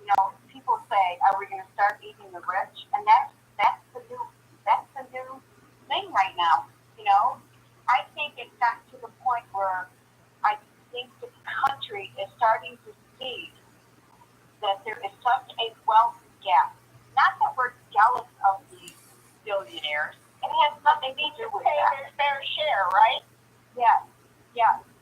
S2: you know, people say, "Are we going to start eating the rich?" And that's the new thing right now. You know, I think it's got to the point where I think the country is starting to see that there is such a wealth gap. Not that we're jealous of the billionaires. It has nothing to do with that. They need to pay their fair share, right? Yes.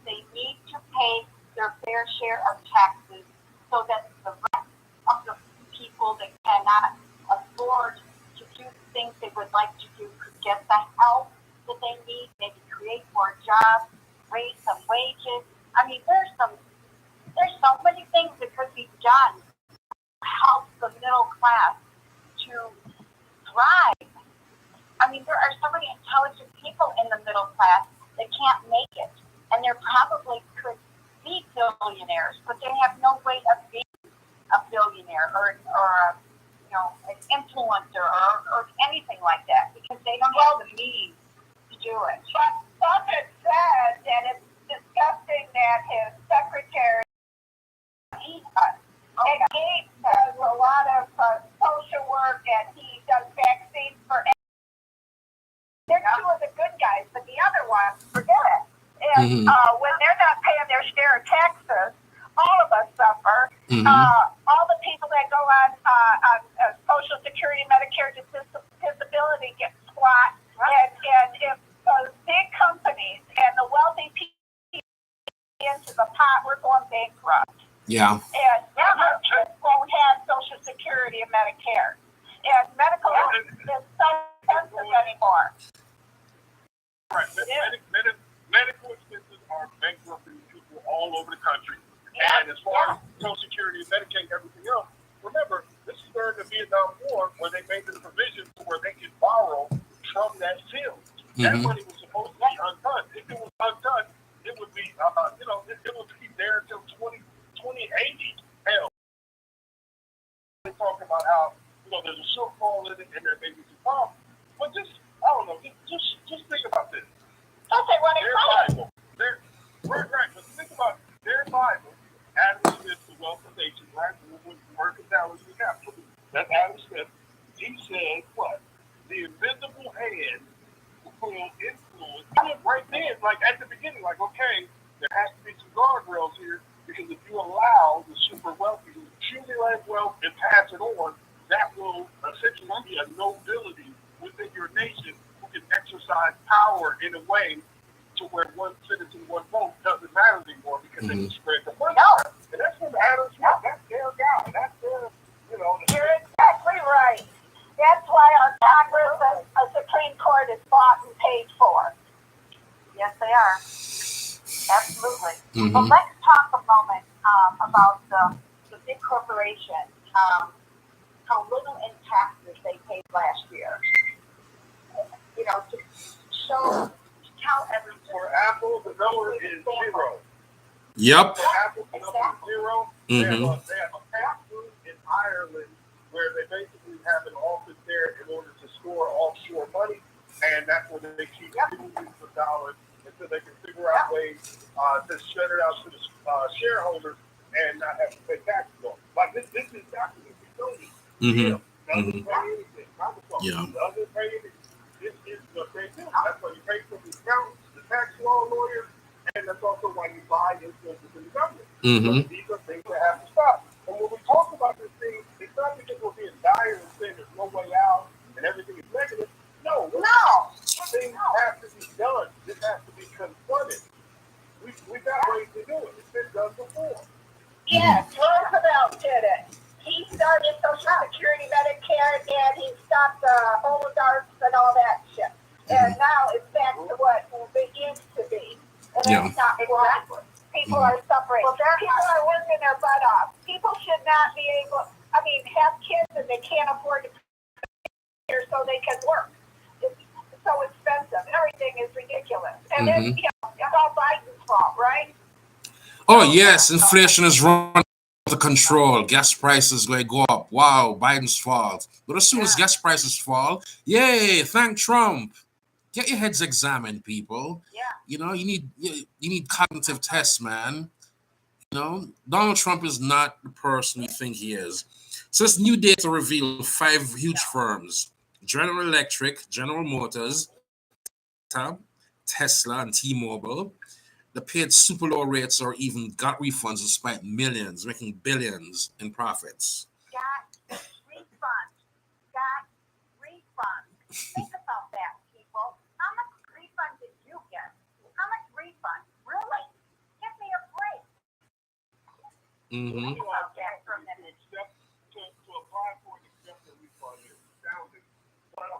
S2: They need to pay their fair share of taxes so that the rest of the people that cannot afford to do the things they would like to do could get the help that they need, maybe create more jobs, raise some wages. I mean, there's so many things that could be done to help the middle class to thrive. I mean, there are so many intelligent people in the middle class that can't make it, and they probably could be billionaires, but they have no way of being a billionaire or an influencer or anything like that because they don't have the means to do it. But Buffett said that it's disgusting that his secretary eats us. And Gates does a lot of social work and he does vaccines for they're two of the good guys, but the other ones, forget it. And when they're not paying their share of taxes, all of us suffer. All the people that go on Social Security, Medicare, disability get squat. Right. And if those big companies and the wealthy people into the pot, we're going bankrupt.
S1: Yeah.
S2: And our kids won't have Social Security and Medicare. And medical is so expensive anymore.
S4: Right. Medical expenses are bankrupting people all over the country. And as far as Social Security, Medicaid, everything else, remember, this is during the Vietnam War where they made the provision where they could borrow from that field. That money was supposed to be undone. If it was undone, it would be, it would be there until 2080. Hell, they talk about how, there's a shortfall in it and there may be some problems. But just, I don't know, just think about this.
S2: Okay, what
S4: their Bible, right, but think about their Bible. Adam Smith, the Wealth of Nations, right? Working down with the capital. That's Adam Smith. He said what? The invisible hand will influence. Right then, like at the beginning, like, okay, there has to be some guardrails here because if you allow the super wealthy to accumulate wealth and pass it on, that will essentially be a nobility within your nation who can exercise power in a way to where one citizen, one vote doesn't matter anymore because they can spread the money. And that's what Adam Smith, that's their guy. That's their,
S2: You're exactly right. That's why our Congress and our Supreme Court is bought and paid for. Yes, they are. Absolutely. But let's talk a moment about the big corporations, how little in taxes they paid last year. To show, to tell everyone.
S4: For Apple, the number is 0.
S1: Yep.
S4: For Apple, the number is 0. They have a factory in Ireland where they basically have an office there in order to store offshore money, and that's where they keep billions of dollars until they can figure out ways to shut it out to the shareholders and not have to pay taxes on it. Like this is actually doesn't pay anything. Doesn't pay anything. This is what they do. That's why you pay for the accountants, the tax law lawyers, and that's also why you buy influences in the government. So these are things that have to stop. And when we talk about this thing, it's not because we're being dire and saying there's no way out and everything is negative. No. Things have to be done. This has to be confronted. We've got ways to do it. It's been done before.
S2: Yes, Roosevelt did it. He started started Social Security, Medicare, and he stopped the oligarchs and all that shit. And now it's back to what it used to be. And it's not exactly. People are suffering. Well, people are working their butt off. People should not be able, have kids and they can't afford to pay here so they can work. It's so expensive. Everything is ridiculous. And then, it's all Biden's fault, right?
S1: Oh, yes. Inflation is running out of control. Gas prices going to go up. Wow, Biden's fault. But as soon as gas prices fall, yay, thank Trump. Get your heads examined, people.
S2: Yeah.
S1: You need cognitive tests, man. Donald Trump is not the person you think he is. So this new data revealed 5 huge firms: General Electric, General Motors, Tesla, and T-Mobile. They paid super low rates or even got refunds despite millions, making billions in profits.
S2: Got refunds. Think about that, people. How much refund did you get? How much refund? Really? Give me a break.
S1: Mm-hmm.
S4: To apply for an acceptance refund is astounding. But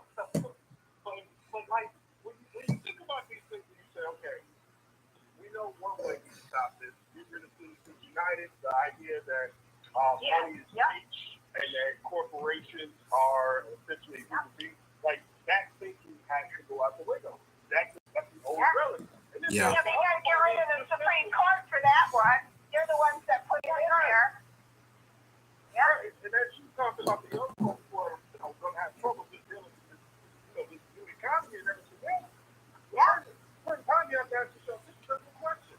S4: like when you think about these things, and you say, okay, we know one way we can stop this. Get rid of Citizens United. The idea that money is rich and that corporations are essentially like that thinking has to go out the window. That's the old relic.
S1: Yeah.
S2: They got to get rid of the Supreme Court for that one. They're the ones that put it in there.
S4: Yeah. And as you talked about the young folks who are going to have trouble just dealing with this new economy and everything else. Yeah. Certain time you have to ask yourself this simple question: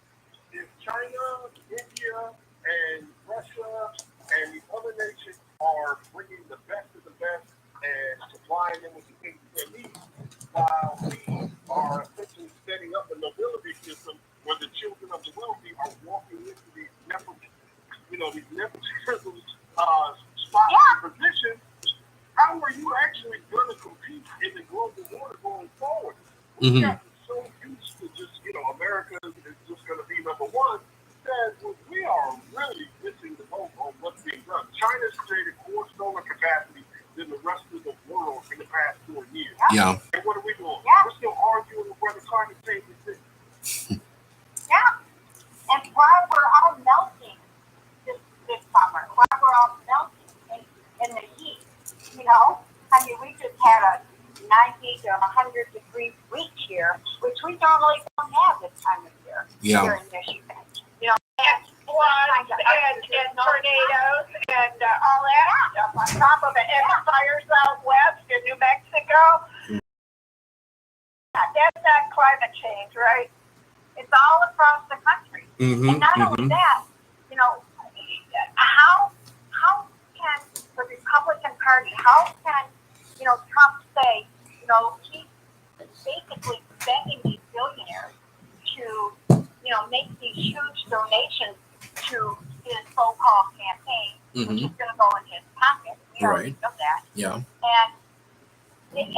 S4: if China, India, and Russia and the other nations are bringing the best of the best and supplying them with the things they need, while we are essentially setting up a nobility system where the children of the wealthy are walking into these nepotism spots and positions, how are you actually going to compete in the global order going forward? We've gotten so used to just, America is just going to be number one, that we are really missing the boat on what's being done. China's created more solar capacity than the rest of the world in the past 4 years.
S1: Yeah.
S4: And what are we doing?
S2: Yeah.
S4: We're still arguing with whether climate change exists.
S2: Yeah. And while we're all melting this summer, while we're all melting in the heat, we just had a 90 to 100 degree week here, which we normally don't have this time of year here in Michigan. And floods and tornadoes and all that stuff on top of it. And the fires out west in New Mexico. That's not climate change, right? It's all across the country. And not only that, how can the Republican Party, how can, Trump say, he's basically begging these billionaires to, make these huge donations to his so-called campaign, which is going to go in his pocket. We already know that.
S1: Yeah.
S2: And he's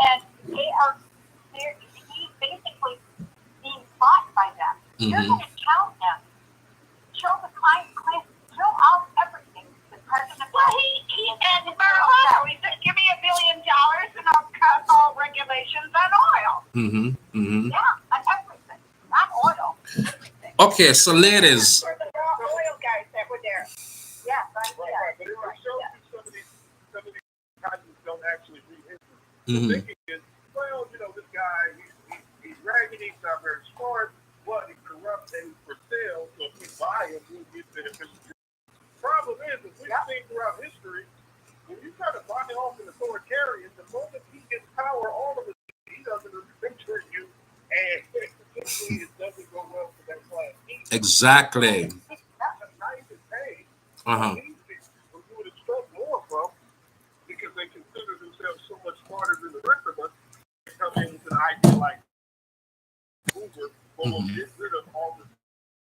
S2: basically being bought by them. You're going to count them. Show the client, show out everything. The president. Well, he and Mar-a-Lago, he said, give me $1 billion and I'll cut all regulations on oil. Yeah, on everything. Not oil. Everything.
S1: Okay, so ladies.
S2: For the oil guys that were there. Yes,
S4: Right. But it shows you some of these economists don't actually read history. The thinking is, well, this guy, he's raggedy, he's not very smart, but he's corrupt and he's for sale, so if we buy him, we'll get beneficial. Problem is, as we've seen throughout history, when you try to buy off an authoritarian, the moment he gets power, all of it, he doesn't respect you, and it doesn't go well for that class.
S1: Exactly.
S4: That's a nice pay. Who you would expect more from, because they consider themselves so much smarter than the rest of us. They come in with an idea like Uber, well, we'll get rid of all the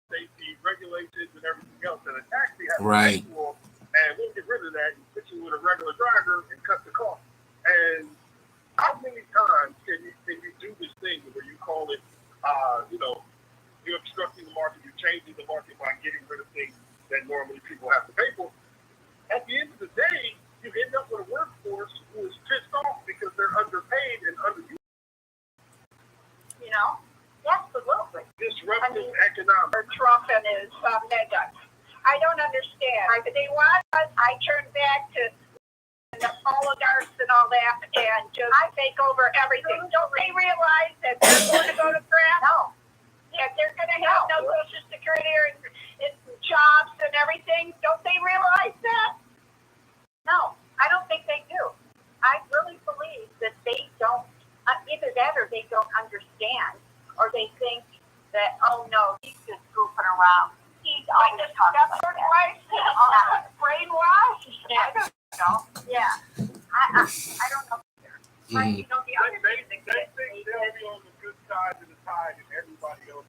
S4: safety regulations and everything else that a taxi has to pay for, and we'll get rid of that and put you with a regular driver and cut the cost. And how many times can you do this thing where you call it, you're obstructing the market, you're changing the market by getting rid of things that normally people have to pay for? At the end of the day, you
S2: back to the oligarchs and all that and just take over everything. Don't they realize that they're going to go to crap? No. That they're going to have no social security and jobs and everything. Don't they realize that? No, I don't think they do. I really believe that they don't, either that or they don't understand, or they think that, oh no, he's just goofing around. He's always talking about that. Brainwashed? I don't know. Yeah. I don't know either. But, you know, the other
S4: They
S2: thing
S4: think they'll be on the good side of the tide and everybody else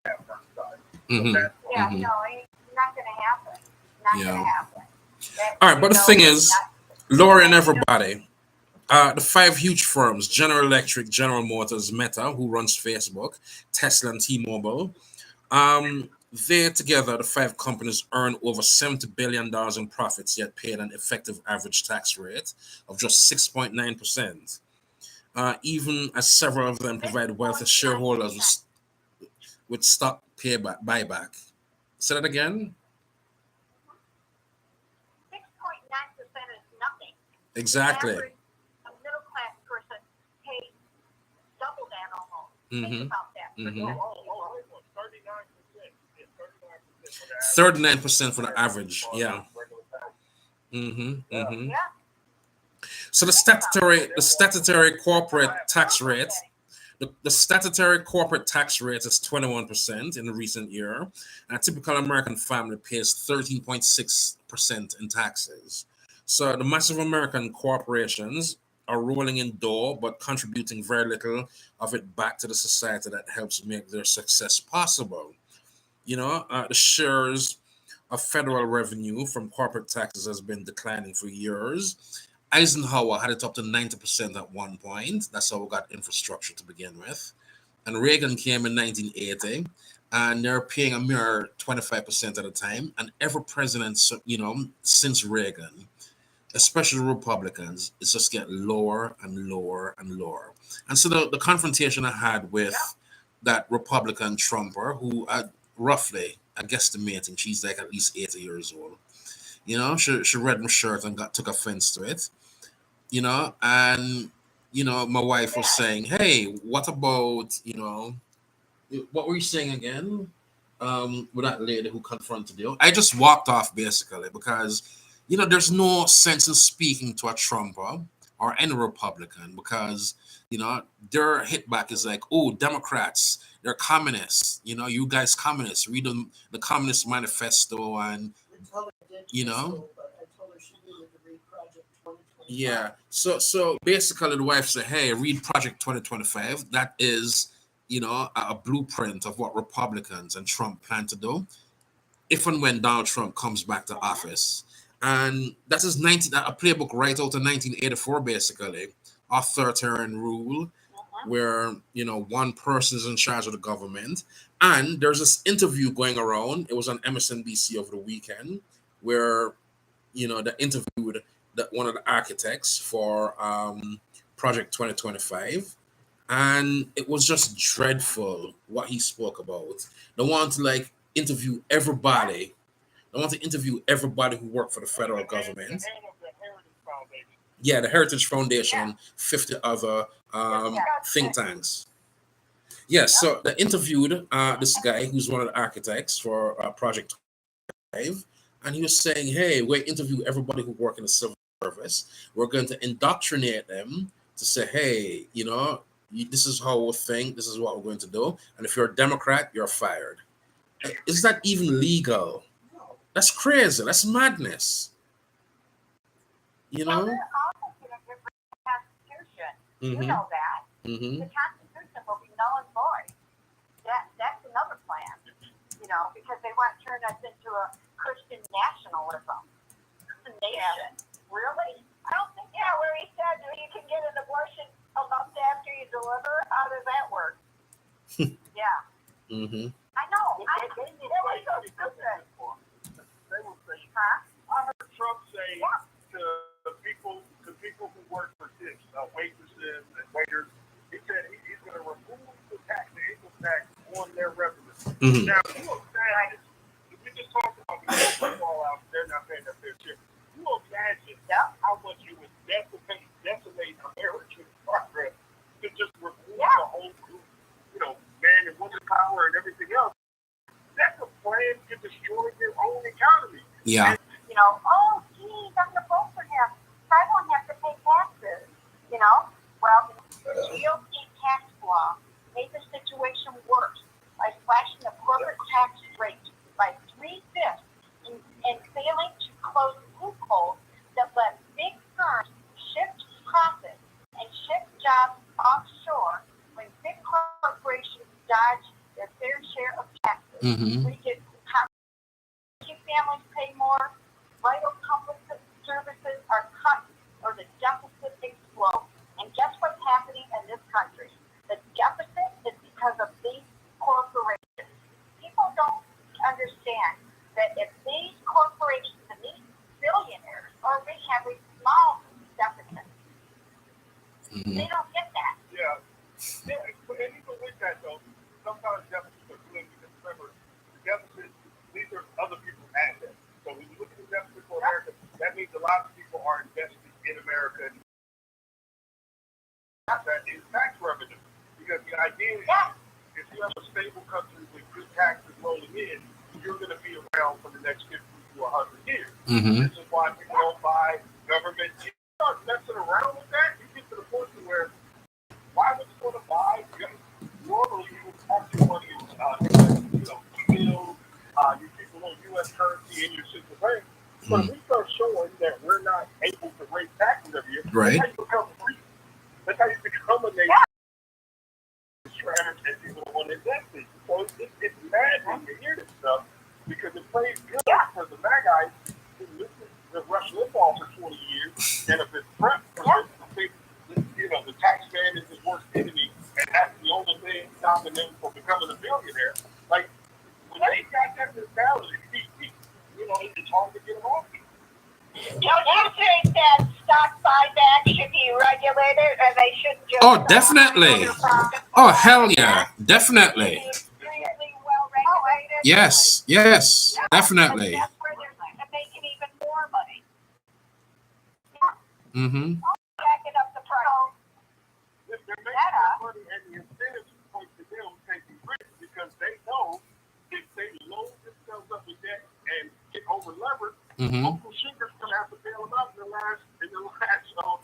S4: have their side. So that's why.
S2: no, it's not going to happen. Not going to happen.
S1: All right, but the thing is, Lori and everybody, the 5 huge firms, General Electric, General Motors, Meta, who runs Facebook, Tesla, and T-Mobile, they together, the 5 companies, earn over $70 billion in profits, yet paid an effective average tax rate of just 6.9%. Even as several of them provide wealth to shareholders with stock buyback. Say that again?
S2: 6.9% is nothing.
S1: Exactly.
S2: A middle class person pays double that almost. Think about that.
S1: 39% for the average. Yeah. So the statutory corporate tax rate. The statutory corporate tax rate is 21% in the recent year, and a typical American family pays 13.6% in taxes. So the massive American corporations are rolling in dough, but contributing very little of it back to the society that helps make their success possible. The shares of federal revenue from corporate taxes has been declining for years. Eisenhower had it up to 90% at one point. That's how we got infrastructure to begin with. And Reagan came in 1980, and they're paying a mere 25% at a time. And every president, since Reagan, especially Republicans, it's just getting lower and lower and lower. And so the confrontation I had with that Republican Trumper, who roughly, I guesstimating she's like at least 80 years old. She read my shirt and took offense to it. And my wife was saying, "Hey, what about what were you saying again?" With that lady who confronted you. I just walked off basically because there's no sense in speaking to a Trumper or any Republican because their hit back is like, "Oh, Democrats, they're communists. You guys communists. Read the Communist Manifesto and Yeah. So basically the wife said, "Hey, read Project 2025. That is, a blueprint of what Republicans and Trump plan to do if and when Donald Trump comes back to office." And that is a playbook right out of 1984, basically, authoritarian rule, where one person is in charge of the government. And there's this interview going around. It was on MSNBC over the weekend, where they interviewed one of the architects for Project 2025, and it was just dreadful what he spoke about. They want to interview everybody. They want to interview everybody who worked for the federal government. Yeah, the Heritage Foundation, 50 other think tanks. Yes, so they interviewed this guy who's one of the architects for Project 5, and he was saying, "Hey, we interview everybody who work in the civil service. We're going to indoctrinate them to say, hey, this is how we think, this is what we're going to do. And if you're a Democrat, you're fired." Is that even legal? That's crazy. That's madness.
S2: Well, they're also going to get rid of the Constitution. You know that. The Constitution will be null and void. That's another plan. Because they want to turn us into a Christian nationalism. Nation. Really? I don't think. Yeah, where he said you can get an abortion a month after you deliver. How does that work? Yeah. I know. They were so stupid.
S4: They will say, I heard Trump say to people who work for tips, waitresses and waiters, he said he's going to remove the income tax on their revenue. Now, you imagine, if we just talk about football out, they're not paying their fair share. You imagine imagine
S2: Yeah.
S4: how much you would decimate American progress to just remove the whole group, man and woman power and everything else. That's a plan to destroy your own economy.
S1: Yeah.
S4: And,
S2: oh, geez, I'm going to vote for him. I won't have to pay taxes. Well, the GOP tax law made the situation worse by slashing the corporate tax rate by 3/5 and failing to close loopholes that let big firms shift profits and shift jobs offshore when big corporations dodge their fair share of taxes.
S1: Mm-hmm.
S2: We did families pay more, vital public services are cut, or the deficit explodes. And guess what's happening in this country? The deficit is because of these corporations. People don't understand that if these corporations and these billionaires already have a small deficit, they don't get that.
S4: yeah, but even with that, though, sometimes deficits are good because remember, the deficit, these are other people's assets. So when you look at the deficit for America, that means a lot of people are investing in America. That is tax revenue. Because the idea is, if you have a stable country with good taxes rolling in, you're going to be around for the next 50 to 100 years.
S1: Mm-hmm.
S4: This is why people don't buy government. You start messing around with that, you get to the point where why would you want to buy? Normally, you would have your money in, bills, you keep a little U.S. currency in your central bank. But if we start showing that we're not able to raise taxes every year,
S1: Right.
S4: that's how you become free. That's how you become a nation. And people don't want to invest in. So it's mad when you hear this stuff because it plays good for the bad guys who listen to Rush Limbaugh for 20 years and have been prepped for this. The tax man is his worst enemy, and that's the only thing stopping them from becoming a billionaire. Like, when they got that mentality, it's hard to get them off.
S2: Don't you think that stock buyback should be regulated, or they shouldn't just?
S1: Oh, definitely. Oh, hell yeah. Definitely.
S2: Really well regulated.
S1: Yes, definitely.
S2: That's where they're making even more money.
S1: Mm-hmm.
S2: Jacking up the price.
S4: They're making that money, and the incentives point to them taking risks because they know if they load themselves up with debt and get over leveraged, Uncle Sugar's gonna have to bail them out in the last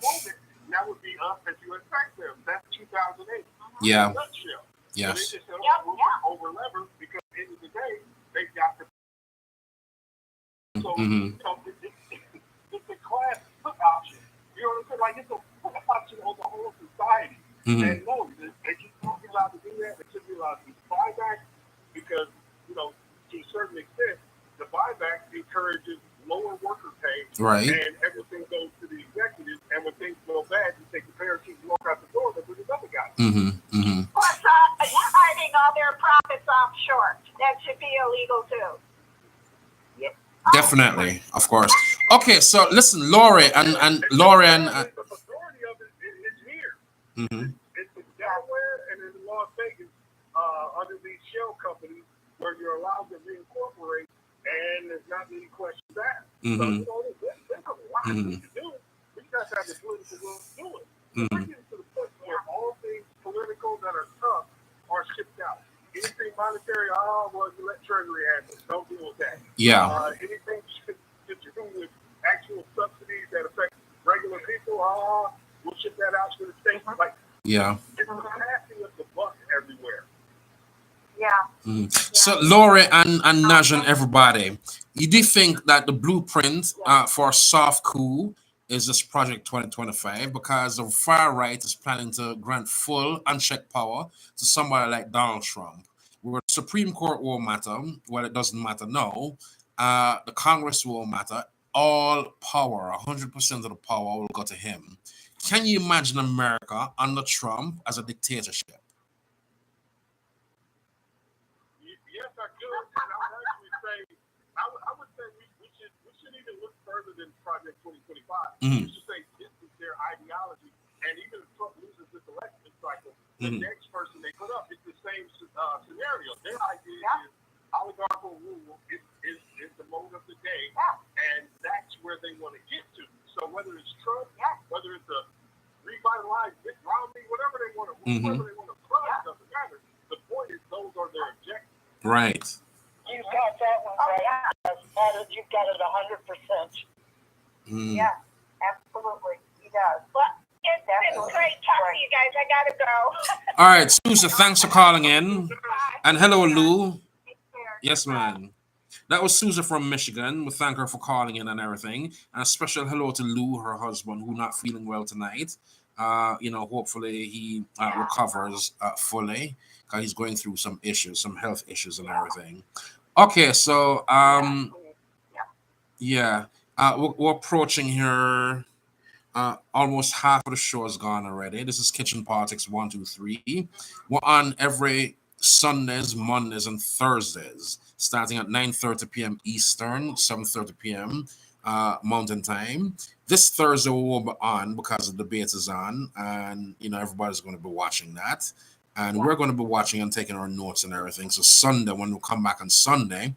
S4: moment. And that would be us as U.S. taxpayers. That's 2008.
S1: Yeah.
S4: In a nutshell.
S1: Yes.
S4: So they just said, we're over leveraged because at the end of the day, they got the. So it's a class put option. You know what I'm saying? Like it's a put option on the whole society. And no, they shouldn't be allowed to do that. They shouldn't be allowed to do buyback because to a certain extent, the buyback encourages lower worker pay,
S1: Right.
S4: and everything goes to the executives. And when things go bad, you take the parachute and walk out the door, but there's another guy.
S2: Plus, hiding all their profits offshore. That should be illegal too.
S4: Yep.
S1: Definitely, of course. Okay, so listen, Lori and
S4: the majority of it is here. It's in Delaware and in Las Vegas under these shell companies where you're allowed to reincorporate and there's not any questions asked. So, there's a lot to do. We just have the political will to do it. So we're getting to the point where all things political that are tough are shipped out. Anything monetary, well, you let Treasury handle it. Don't deal with that.
S1: Yeah.
S4: Anything to do with actual subsidies that affect regular people, we'll ship that out to the states. Like,
S1: Yeah.
S4: it's the passing of the buck everywhere.
S2: Yeah.
S1: So, Lori and Naj and everybody, you do think that the blueprint for a soft coup is this Project 2025 because the far right is planning to grant full unchecked power to somebody like Donald Trump, where the Supreme Court won't matter, well, it doesn't matter now, the Congress won't matter, all power, 100% of the power will go to him. Can you imagine America under Trump as a dictatorship?
S4: Yes, I could, and I would actually say, I would say we should even look further than Project 2025. We should say this is their ideology, and even if Trump loses this election cycle, the next person they put up, it's the same scenario. Their idea is oligarchical rule is the mode of the day, and that's where they want to get to. So whether it's Trump,
S2: Yeah.
S4: whether it's a revitalized Mitt Romney, whatever they want to, whoever they want to plug, doesn't matter. The point is, those are their objectives.
S1: Right.
S3: You've got that one right. You've got it 100%.
S2: Yeah, absolutely. He does. Well, it's been great talking to you guys. I gotta go.
S1: All right, Susan, thanks for calling in. And hello, Lou. Yes, man. That was Susan from Michigan. We thank her for calling in and everything. And a special hello to Lou, her husband, who not feeling well tonight. Hopefully he recovers fully because he's going through some issues, some health issues and everything. Okay, so we're approaching here. Almost half of the show is gone already. This is Kitchen Politics 1, 2, 3. We're on every Sundays, Mondays, and Thursdays, starting at 9:30 p.m. Eastern, 7:30 p.m. Mountain Time. This Thursday we won't be on because the debate is on, and everybody's going to be watching that, and we're going to be watching and taking our notes and everything. So Sunday, when we come back on Sunday,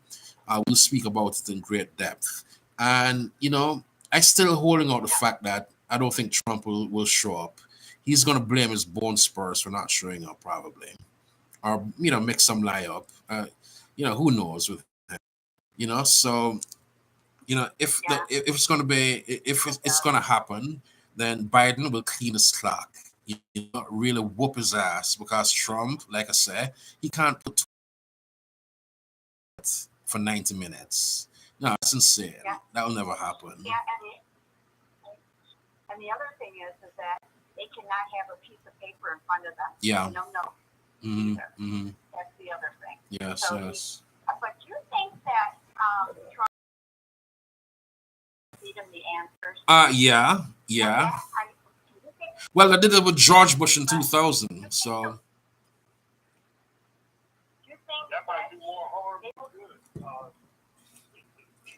S1: we'll speak about it in great depth. And I still holding out the fact that I don't think Trump will show up. He's going to blame his bone spurs for not showing up, probably, or make some lie up. Who knows with him. So if it's going to be, if it's going to happen, then Biden will clean his clock. Really whoop his ass, because Trump, like I said, he can't put for 90 minutes. No, that's insane.
S2: Yeah.
S1: That will never happen.
S2: Yeah, and the other thing is that they cannot have a piece of paper in front of them.
S1: Yeah.
S2: No. That's the other thing.
S1: Yes,
S2: so
S1: yes.
S2: But you think that Trump feed him the answers?
S1: Yeah. Well, I did it with George Bush in 2000, so.
S2: Do you think
S4: That might do more harm than good.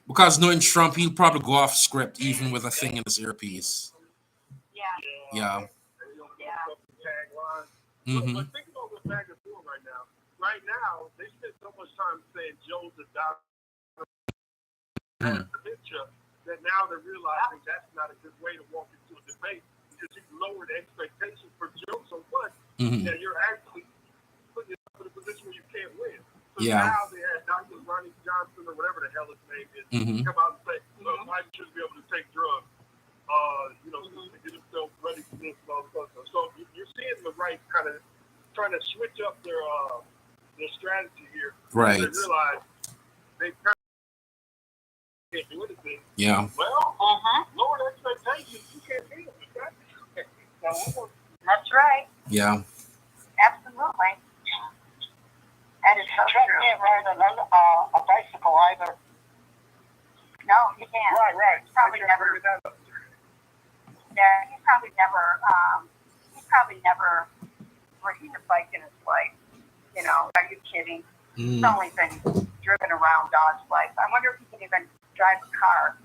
S1: Because knowing Trump, he'll probably go off script even with a thing in his earpiece.
S2: Yeah.
S4: But think about what MAGA's doing right now. Right now, they spend so much time saying Joe's a doctor that now they're realizing that's not a good way to walk into a debate, because you've lowered expectations for Joe so much that you're actually putting yourself in a position where you can't win. So now they had Dr. Ronnie Johnson or whatever the hell his name is come out and say, Biden should be able to take drugs. To get himself ready for this and all this other stuff. So you're seeing the right kind of trying to switch up their strategy here.
S1: Right.
S4: They realize they kind of can't do anything.
S1: Yeah.
S4: Well, lower expectations, you can't deal with that.
S2: That's right.
S1: Yeah.
S2: Absolutely. That is so
S3: Trump
S2: true.
S3: can't ride a bicycle either.
S2: No, he can't.
S4: Right.
S2: He's probably never. Yeah, he's probably never ridden a bike in his life. Are you kidding? He's only been driven around Dodge life. I wonder if he can even drive a car.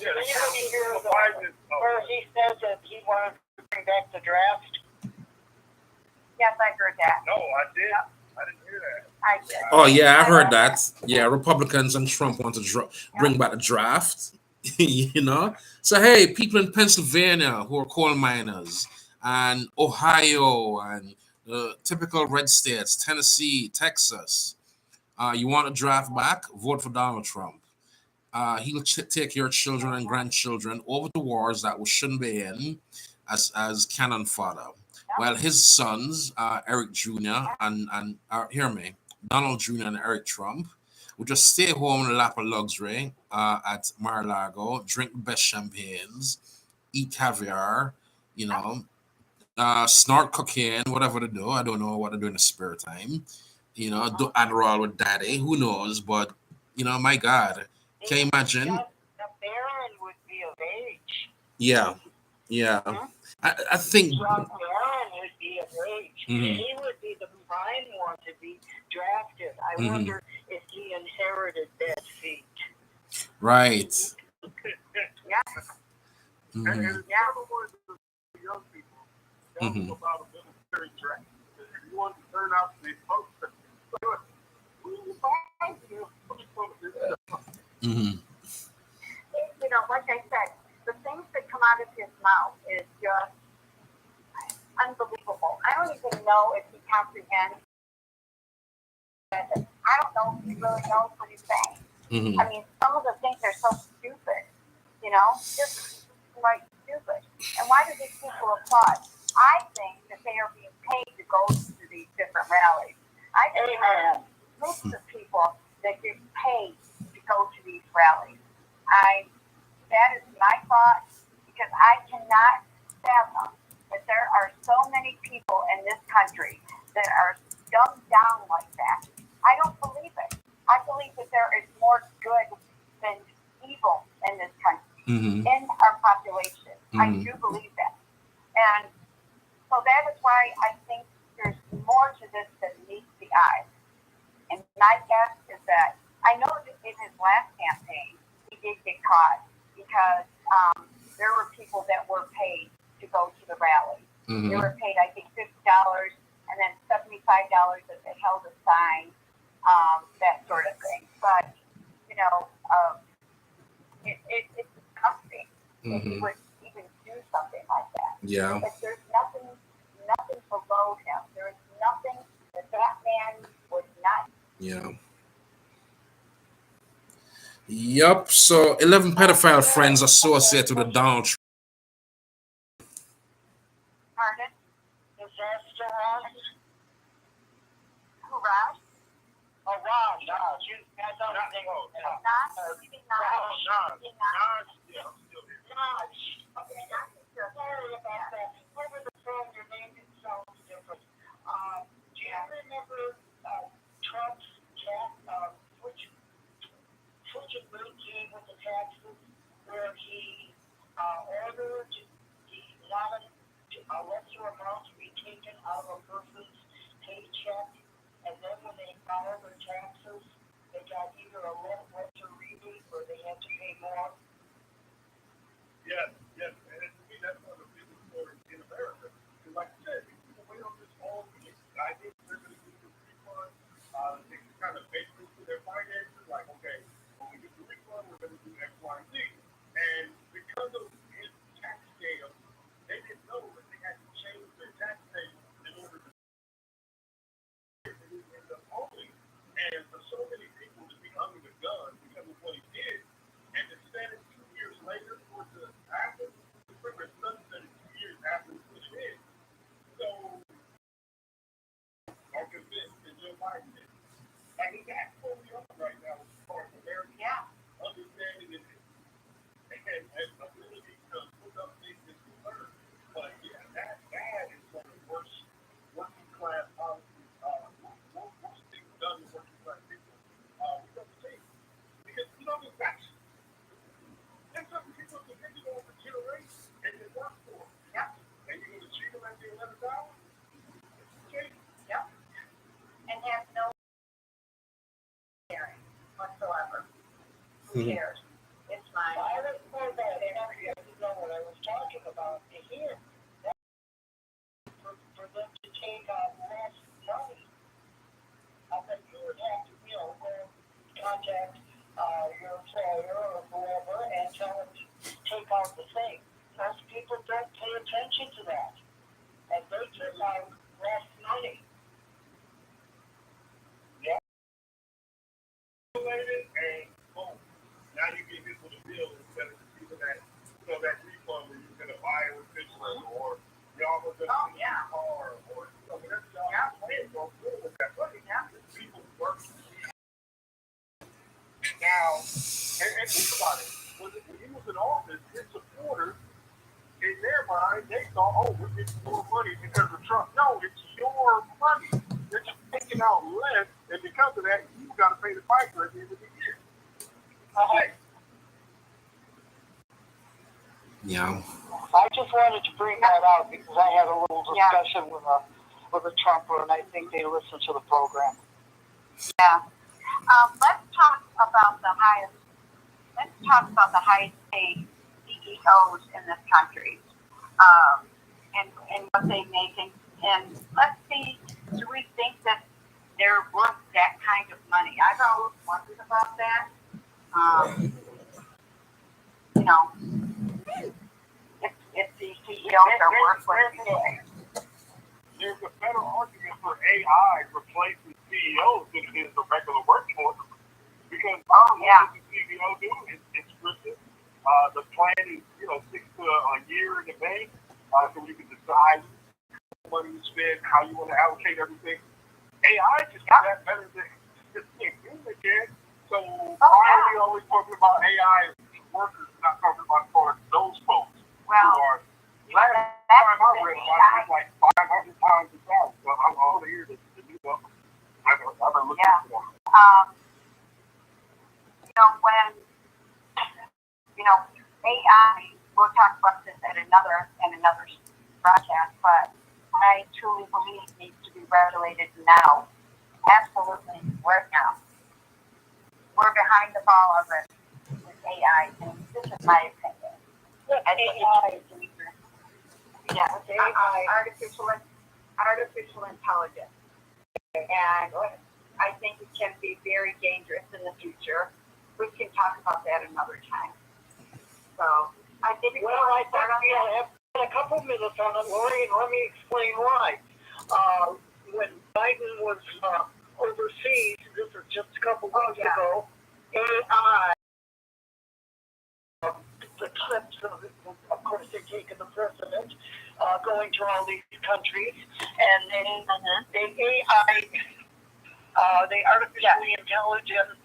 S3: Did anybody hear where he said that he wanted to bring back the draft?
S2: Yes, I heard that.
S4: No, I did. I didn't hear that.
S2: I did.
S1: Oh, yeah, I heard that. Yeah, Republicans and Trump want to bring back the draft. So hey, people in Pennsylvania who are coal miners, and Ohio, and typical red states, Tennessee, Texas, you want a draft back? Vote for Donald Trump. He'll take your children and grandchildren over the wars that we shouldn't be in as cannon fodder. Well, his sons, Eric Jr. and hear me, Donald Jr. and Eric Trump, would just stay home in a lap of luxury at Mar-a-Lago, drink the best champagnes, eat caviar, snort cocaine, whatever they do. I don't know what they do in the spare time. Do Adderall with daddy. Who knows? But, my God, can you imagine?
S3: The Baron would be of age.
S1: Yeah. I think...
S3: John Baron would be of age. He would be the prime one to be drafted. I wonder if he inherited that seat.
S1: Right.
S4: And it's never one of the young people that know about a military draft. If you want to turn out to be folks,
S2: out of his mouth is just unbelievable. I don't even know if he comprehends. I don't know if he really knows what he's saying.
S1: Mm-hmm.
S2: I mean, some of the things are so stupid, you know, just like stupid. And why do these people applaud? I think that they are being paid to go to these different rallies. I think groups of people that get paid to go to these rallies. That is my thought, because I cannot fathom that there are so many people in this country that are dumbed down like that. I don't believe it. I believe that there is more good than evil in this country, in our population. I do believe that. And so that is why I think there's more to this than meets the eye. And my guess is that, I know that in his last campaign, he did get caught because there were people that were paid to go to the rally. They were paid, I think, $50 and then $75 if they held a sign, that sort of thing. But, you know, it's disgusting that he would even do something like that.
S1: Yeah.
S2: But there's nothing below him. There is nothing that man would not.
S1: Yeah. Yup. So 11 pedophile friends associated with Donald Trump.
S2: Pardon?
S3: Is that still on?
S2: Who, Raj?
S3: Oh, Raj. No, you, I don't think.
S2: Not? He did not. He did not.
S3: Raj. Okay, sorry about that. Over the phone, your name sounds different. Do you remember Trump's switch routine with the taxes, where he ordered a lesser amount to be taken out of a person's paycheck, and then when they filed their taxes, they got either a lesser rebate or they had to pay more?
S4: Yes, and to me, that's one of the biggest stories in America. Because like I said, people wait on this all week. I think they're going to do the refund. They can kind of bake into their finances. Like, okay, when we get the refund, we're going to do X, Y, and Z. And because of his tax scale, they didn't know that they had to change their tax thing in order to end up owing. And for so many people to be under the gun because of what he did, and to stand it 2 years later or to after, remember, his son said it 2 years after he put it in. So, I'm convinced that Joe Biden did. Like, that's where we are right now as far as America.
S2: Yeah.
S4: Understanding it and ability to put up things that you learn. But yeah, that is one of the worst working class policies, worst things done to working class people we've ever seen. Because, you know, there's something people have depended on for generations and they work for.
S2: Yep.
S4: And you're going to treat them like they're $11? Okay.
S2: Yep. And have no caring whatsoever. Who cares? It's mine.
S3: I recall that every year to know what I was talking about. To hear that for them to take on less money, then you would have to, contact your employer or whoever and tell them to take out the thing. Most people don't pay attention to that, and they took out less money.
S4: Yeah. And boom. Now you get hit with a bill instead of just using that, that refund where you're going to buy it with Bitcoin or y'all was going to get a car or whatever y'all paying for with that money.
S2: Yeah.
S4: People work. Now, and think about it. When he was in office, his supporters, in their mind, they thought, oh, we're getting more money because of Trump. No, it's your money. They're just taking out less, and because of that, you got to pay the price at the end of the year.
S1: Yeah.
S3: I just wanted to bring that out because I had a little discussion with a Trumper, and I think they listen to the program.
S2: Yeah. Let's talk about the highest paid CEOs in this country, and what they make, and let's see, do we think that they're worth that kind of money? I've always wondered about that. CEOs are worthless.
S4: There's a better argument for AI replacing CEOs than it is the regular workforce. Because what does the CEO do? It's scripted. The plan is, 6 to a year in the bank, so you can decide what money you spend, how you want to allocate everything. AI just does that better than human can. So why are we always talking about AI as workers, not talking about those folks who are? Last time I read about it was like 500 times a thousand. So I'm all here to do that. I've been looking for them.
S2: AI, we'll talk about this at another broadcast, but I truly believe it needs to be regulated now. Absolutely, right now. We're behind the ball already with AI, and this is my opinion.
S3: AI.
S2: Yeah, artificial intelligence. And I think it can be very dangerous in the future. We can talk about that another time. So I think
S3: I have a couple minutes on it, Lori, and let me explain why. When Biden was overseas, this was just a couple weeks ago, AI, the clips of course, they're taking the president going to all these countries, and they AI, they artificially intelligence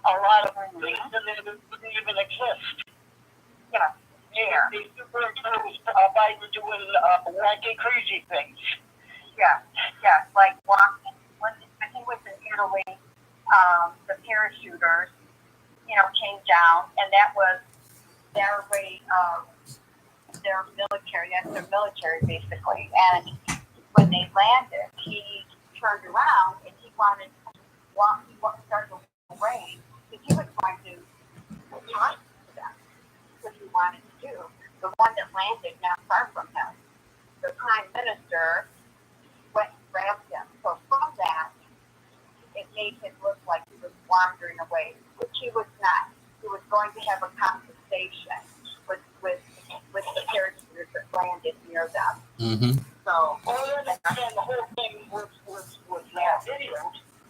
S3: a lot of things that didn't even exist.
S2: Yeah.
S3: They superimposed Biden doing wacky, crazy things.
S2: Yeah, like walking. When he was in Italy, the parachuters, came down, and that was their way of their military. That's their military, basically. And when they landed, he turned around and he wanted to walk. He started to rain because he was going to talk to them. What he wanted to do. The one that landed not far from him, the prime minister, went and grabbed him. So from that, it made him look like he was wandering away, which he was not. He was going to have a conversation with the parachuters that landed near them.
S1: Mm-hmm.
S2: So,
S3: the whole thing was video,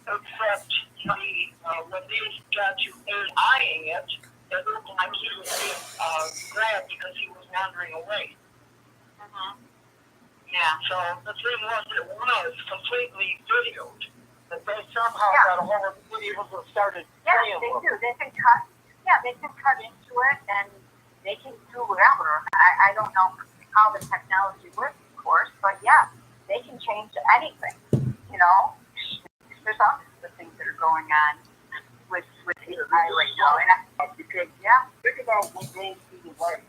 S3: except when they got to AIing it, it looked like he was being grabbed because he was wandering away. Yeah, so the thing was, it was completely videoed. But they somehow got a hold of the videos and started playing
S2: they
S3: them.
S2: do. They can cut into it, and they can do whatever. I don't know how the technology works, of course, but they can change anything. There's all kinds of things that are going on with AI right now.
S4: Because think about what goes through the right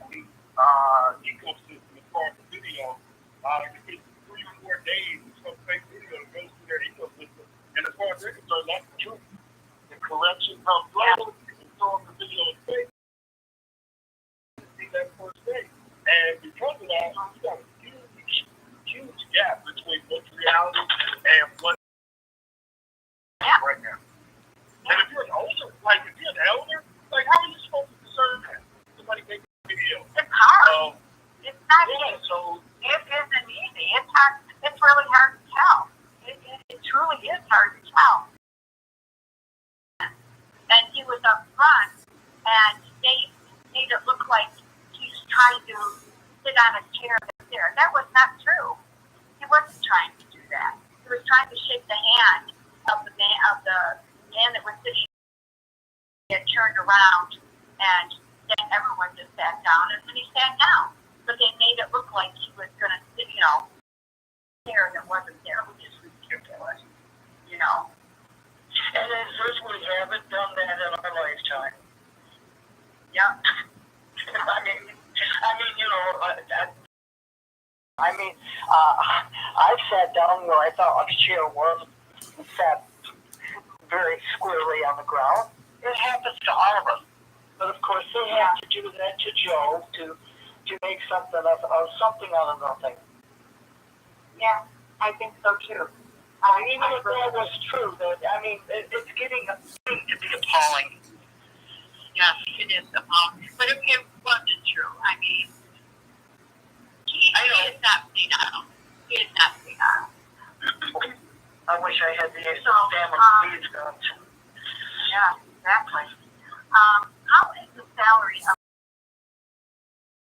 S4: ecosystem as far as the video. It takes 3 or 4 days for some fake video to go through their ecosystem. And as far as they're concerned, that's the truth. The correction comes through, you can throw up the video and fake. See that first day. And because of that, you got a huge gap between what's reality and what's right now. And if you're an older, how are you supposed to discern that? Somebody making a video.
S2: It's hard. It's not easy.
S4: So
S2: it isn't easy. It's hard. It's really hard to tell. It truly is hard to tell. And he was up front, and they made it look like he's trying to sit on a chair there. That was not true. He wasn't trying to do that. He was trying to shake the hand of the man that was sitting. He had turned around, and then everyone just sat down, and then he sat down. But they made it look like he was going to sit, there that wasn't there, which is ridiculous,
S3: And then first we haven't done that in our lifetime.
S2: Yeah.
S3: I sat down where I thought a chair was, and sat very squarely on the ground. It happens to all of us. But of course, they have to do that to Joe to make something of something out of nothing.
S2: Yeah, I think so too.
S3: Even if that was true, it's getting to be appalling.
S2: Yes, it is appalling. But it wasn't true. I Yeah, exactly. How is the salary of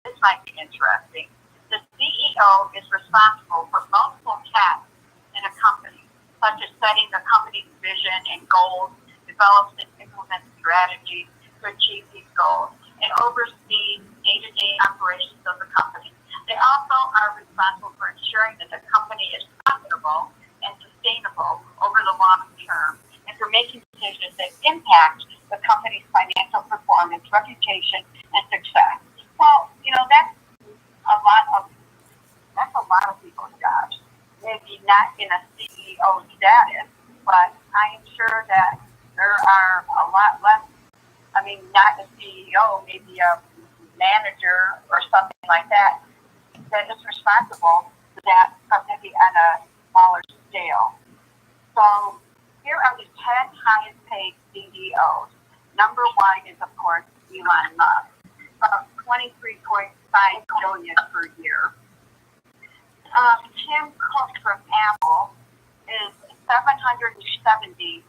S2: this might be interesting. The CEO is responsible for multiple tasks in a company, such as setting the company's vision and goals, develops and implements strategies to achieve these goals, and oversees day-to-day operations of the company. They also are responsible for ensuring that the company is profitable and sustainable over the long term, and for making decisions that impact the company's financial performance, reputation, and success. Well, that's a lot of people's jobs. Maybe not in a CEO status, but I am sure that there are a lot less. I mean, not a CEO, maybe a manager or something like that is responsible for that, maybe on a smaller scale. So here are the 10 highest paid CEOs. Number one is, of course, Elon Musk, about $23.5 billion per year. Tim Cook from Apple is $770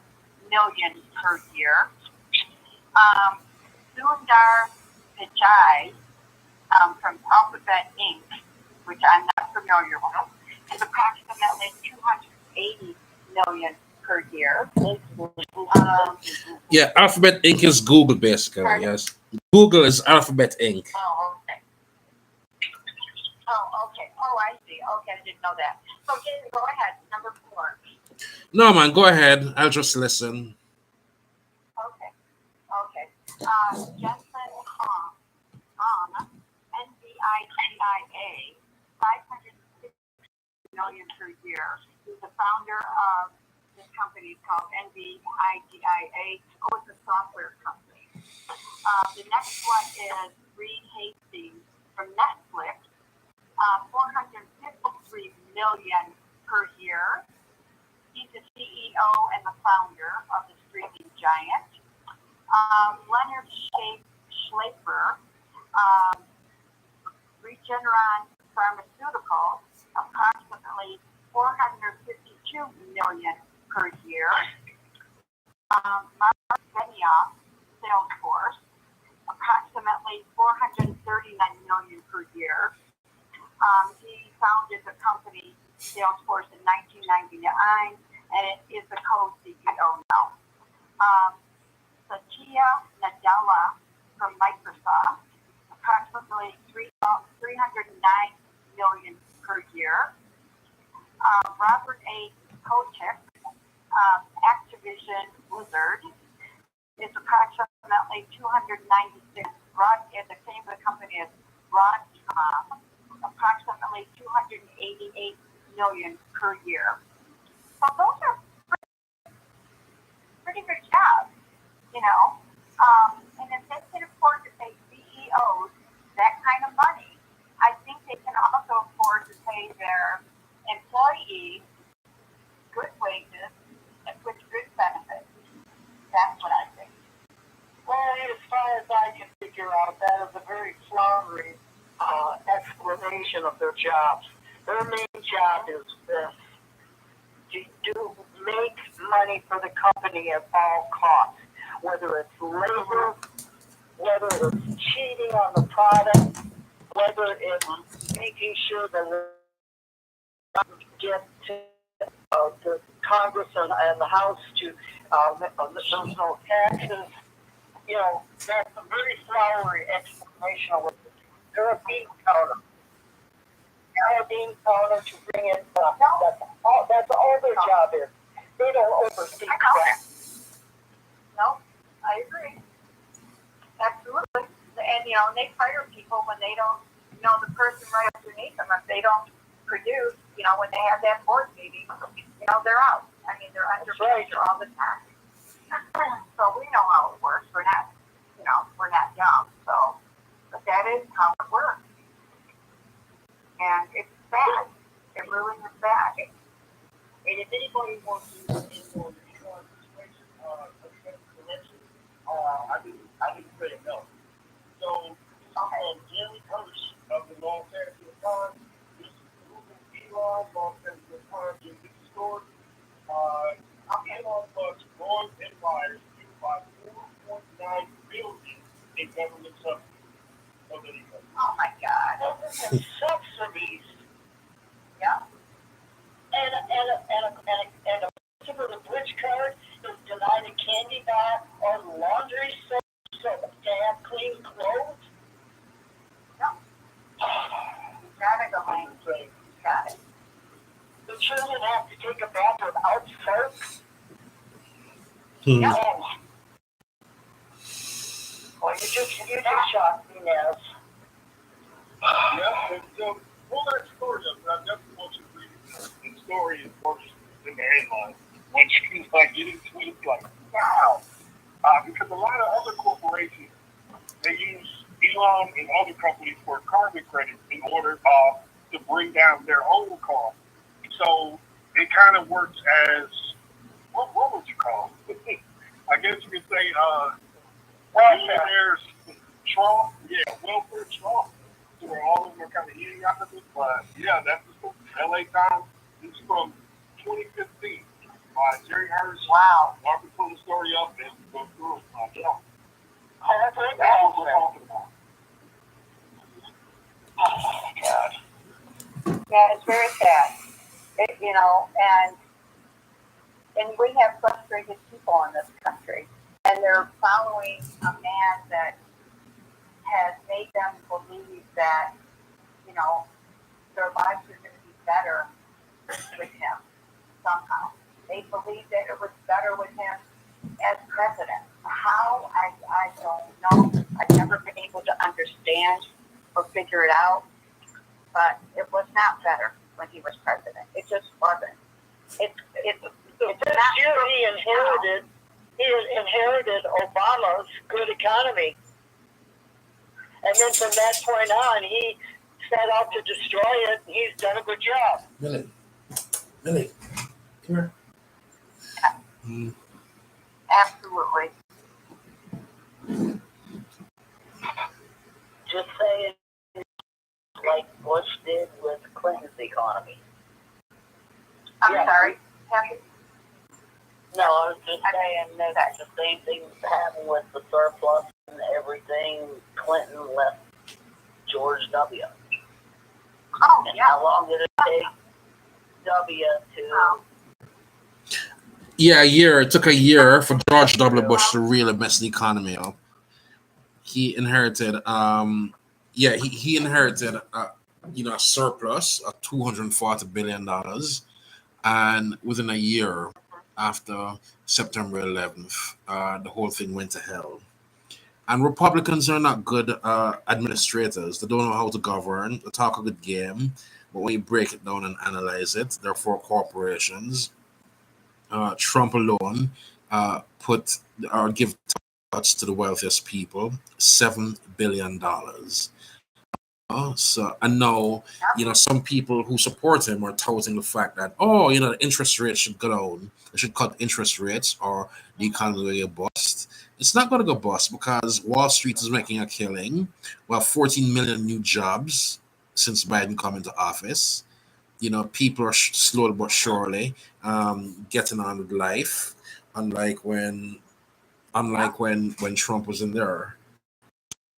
S2: million per year. Sundar Pichai from Alphabet Inc., which I'm not familiar with, is approximately $280 million per year.
S1: Yeah, Alphabet Inc. is Google, basically.
S2: Pardon?
S1: Yes, Google is Alphabet Inc.
S2: Oh, okay. Oh, okay. Oh, I see. Okay, I didn't know that. So, Jason, go ahead. Number 4.
S1: No, man, go ahead. I'll just listen.
S2: Okay. Okay. Jensen Hong, NVIDIA, $560 million per year. He's the founder of this company called NVIDIA. Oh, it's a software company. The next one is Reed Hastings from Netflix, $453 million per year. He's the CEO and the founder of the streaming giant. Leonard Schaefer, Regeneron Pharmaceuticals, approximately $452 million per year. Mark Benioff, Salesforce, approximately $439 million per year. He founded the company Salesforce in 1999, and it is the co-CEO now. Satya Nadella from Microsoft, approximately $309 million per year. Robert A. Kotick, Activision Blizzard, is approximately $296. The name of the company is Broadcom, approximately $288 million per year. So those are pretty good jobs, and if they can afford to pay CEOs that kind of money, I think they can also afford to pay their employees good wages and with good benefits. That's what I think.
S3: Well, as far as I can figure out, that is a very flowery explanation of their jobs. Their main job is this: to make money for the company at all costs, whether it's labor, whether it's cheating on the product, whether it's making sure that get to the Congress and the House to there's no taxes. That's a very flowery explanation of what they're a bean counter. They're a bean counter to bring in stuff. That's all their job is. They don't oversee crap.
S2: No, I agree. Absolutely. And they fire people when they don't, the person right underneath them, if they don't produce, when they have that board meeting, they're out. I mean, they're under pressure all the time. So we know how it works. We're not dumb. So, but that is how it works. And it's bad. It really is bad.
S4: And if anybody wants to look into the insurance situation, collection, I need to say no. So, Jerry Hirsch of the Los Angeles Times, this is Elon, Los Angeles Times, in this story. Elon Musk, Roy's empire, by
S3: government subsidies.
S2: Yeah.
S3: And a person with a bridge card is denied a candy bar or laundry soap so to have clean clothes.
S2: Gotta go home. Got it.
S3: The children have to take a bath without soap.
S1: Hmm.
S3: No. Well, you just shocked me, Nez.
S4: Yeah, and so pull that story up. I definitely want you to read it. The story is worse than the headline. When she's like getting tweets like, wow. Because a lot of other corporations, they use Elon and other companies for carbon credits in order to bring down their own cost. So it kind of works as, what would you call it? I guess you could say billionaires Trump, yeah, welfare Trump. So where all of them are kind of eating out of it. But yeah, that's the LA Times. This is from 2015 by Jerry Hirsch.
S2: Wow.
S4: I can pull the story up and go through it. Yeah.
S3: That's
S4: That's what we're talking about.
S3: Oh, God.
S2: Yeah, it's very sad. And we have frustrated people in this country, and they're following a man that has made them believe that, their lives are going to be better with him somehow. They believe that it was better with him as president. How? I don't know. I've never been able to understand or figure it out, but it was not better when he was president. It just wasn't. It's
S3: This year he inherited Obama's good economy. And then from that point on, he set out to destroy it, and he's done a good job.
S1: Millie, come here.
S2: absolutely.
S3: Just saying, like Bush did with Clinton's economy.
S2: I'm
S3: Yeah.
S2: sorry. Kathy?
S3: No, I was just saying that the same thing happened with the surplus and everything. Clinton left George W.
S2: Oh,
S3: And
S2: yeah.
S3: how long did it take W to...
S1: Yeah, a year. It took a year for George W. Bush to really mess the economy up. He inherited, he inherited, a surplus of $240 billion. And within a year after September 11th, the whole thing went to hell. And Republicans are not good administrators. They don't know how to govern. They talk a good game, but when you break it down and analyze it, they're for corporations. Trump alone put or give touch to the wealthiest people, $7 billion. So and now, some people who support him are touting the fact that the interest rates should go down. They should cut interest rates, or the economy will go bust. It's not going to go bust because Wall Street is making a killing. Well, 14 million new jobs since Biden come into office. People are slowly but surely getting on with life, unlike when Trump was in there.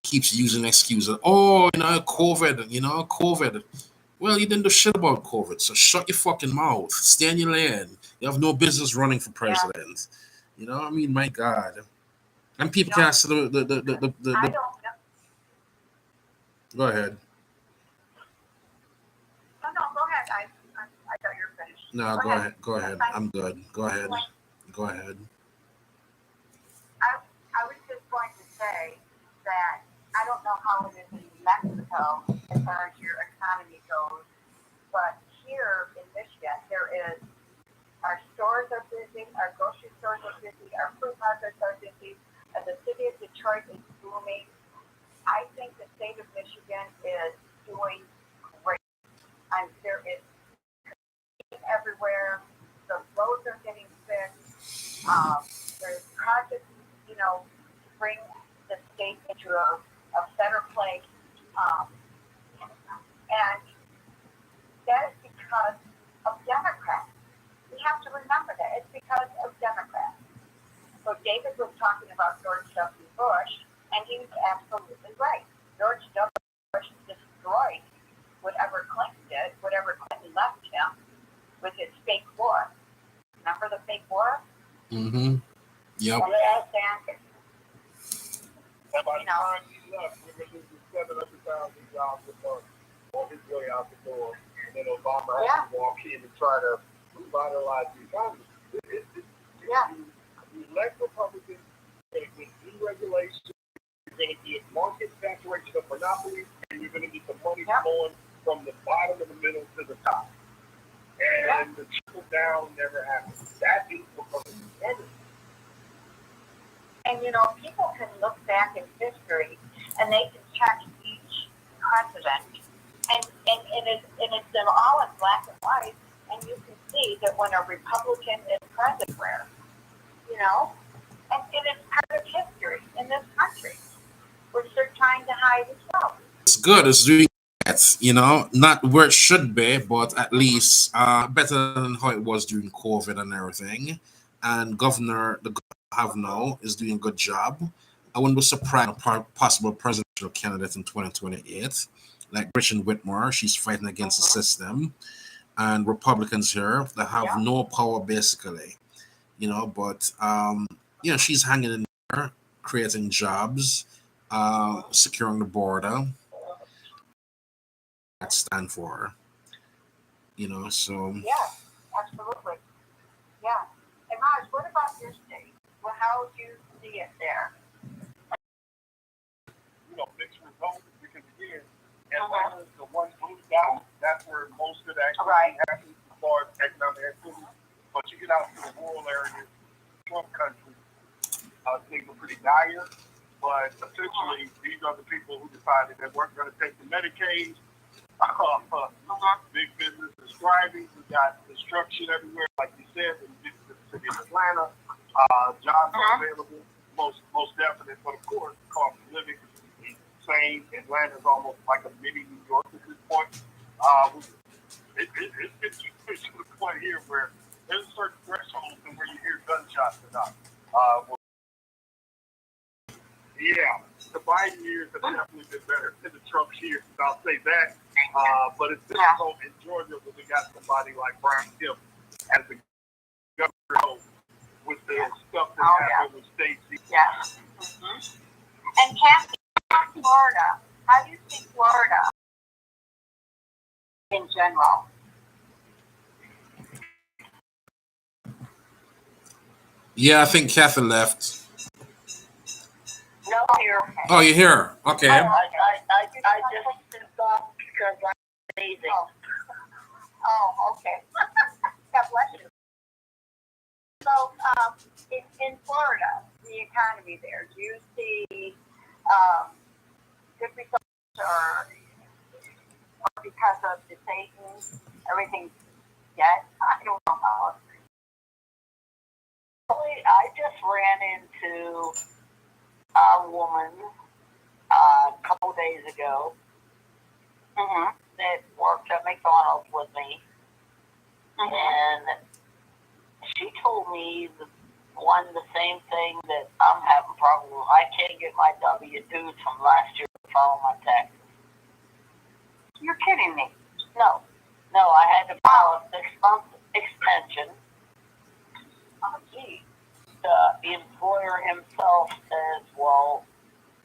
S1: Keeps using excuses. COVID. Well, you didn't do shit about COVID, so shut your fucking mouth. Stay in your lane. You have no business running for president. My God. And people can't say
S2: I don't know.
S1: Go ahead.
S2: No, go ahead. I thought you were finished.
S1: No, go ahead. Go ahead. I'm good. Go ahead. Go ahead.
S2: I was just going to say that I don't know how it is in Mexico as far as your economy goes, but here in Michigan, our stores are busy, our grocery stores are busy, our fruit markets are busy, and the city of Detroit is booming. I think the state of Michigan is doing great. There is everywhere. The roads are getting fixed. There's projects, to bring the state into a better place. And that is because of Democrats. We have to remember that. It's because of Democrats. So David was talking about George W. Bush, and he was absolutely right. George W. Bush destroyed whatever Clinton did, whatever Clinton left him with his fake war. Remember the fake war?
S1: Mm-hmm. Yep.
S4: And by the time he left, we were losing 700,000 jobs a month on his way out the door. And then Obama had to walk in and try to revitalize the economy. You elect Republicans, you're going to get deregulation, you're going to get market saturation of monopolies, and you're going to get the money flowing from the bottom of the middle to the top. And the trickle down never happens. That is Republican.
S2: And people can look back in history and they can check each president, and it's all in black and white, and you can see that when a Republican is president, and it's part of history in this country, which they're trying to hide as well.
S1: It's good. It's doing that, not where it should be, but at least better than how it was during COVID and everything. And the governor have now is doing a good job. I wouldn't be surprised a possible presidential candidate in 2028, like Gretchen Whitmer. She's fighting against the system, and Republicans here that have no power basically, but she's hanging in there, creating jobs, securing the border. That stand for, so.
S2: Yeah, absolutely. Yeah. And Mars, what about your state? Well, how do you see it there?
S4: Mixed results, because again, Atlanta is the one blue down. That's where most of the activity happens as far as economic activity. But you get out to the rural areas, Trump country, things are pretty dire. But essentially, these are the people who decided they weren't going to take the Medicaid. Big business is thriving. We got construction everywhere, like you said, in the city of Atlanta. Jobs are available, most definite. But of course, the cost of living is insane. Atlanta is almost like a mini New York at this point. It's to the point here where there's a certain threshold to where you hear gunshots or not. The Biden years have definitely been better than the Trump years. I'll say that. But it's difficult in Georgia when we got somebody like Brian Kemp as the governor with the stuff that happened with Stacey.
S2: Yes. Mm-hmm. And Kathy, Florida. How do you see Florida in general?
S1: Yeah, I think Kathy left.
S3: No, here.
S1: Oh, you're here. Okay.
S3: I just stepped off because I'm amazing.
S2: Oh, okay. God bless you. So, in Florida, the economy there, do you see good results, or because of the Satan, everything yet? I don't know how.
S3: I just ran into a woman a couple days ago that worked at McDonald's with me, and she told me the same thing that I'm having problems with. I can't get my W-2s from last year to file my taxes.
S2: You're kidding me.
S3: No, I had to file a 6-month extension.
S2: Oh, gee.
S3: The employer himself says, well,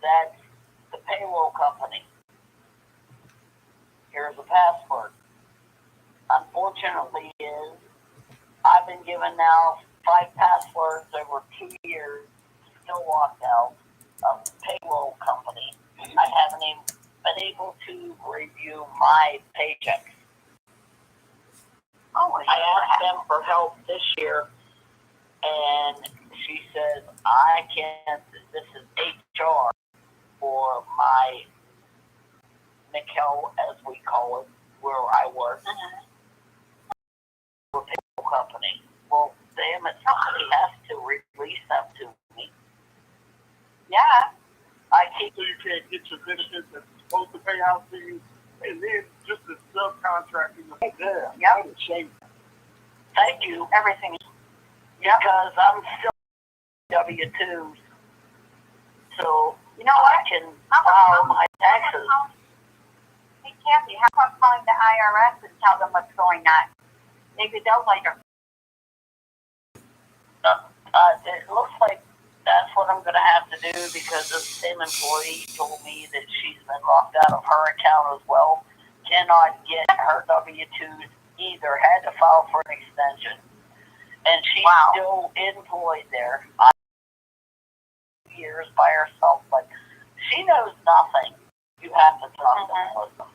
S3: that's the payroll company. Here's a password. Unfortunately, I've been given now 5 passwords over 2 years, still locked out of the payroll company. I haven't even been able to review my paychecks. I asked them for help this year, and she says, I can't, this is HR for my Nickel, as we call it, where I work, for a payroll company. Well, damn it, somebody has to release them to me.
S2: Yeah.
S4: So you can't get your benefits that's supposed to pay out to you, and then just the subcontracting.
S2: Yep.
S4: That is shameful.
S3: Thank you.
S2: Everything.
S3: Because I'm still W-2s, so
S2: you know what?
S3: I can file my taxes.
S2: Hey, Kathy, how about calling the IRS and tell them what's going on? Maybe they'll later.
S3: It looks like that's what I'm going to have to do because the same employee told me that she's been locked out of her account as well. Cannot get her W-2s either. Had to file for an extension. And she's still employed there. 5 years by herself. But she knows nothing. You have to talk to Melissa.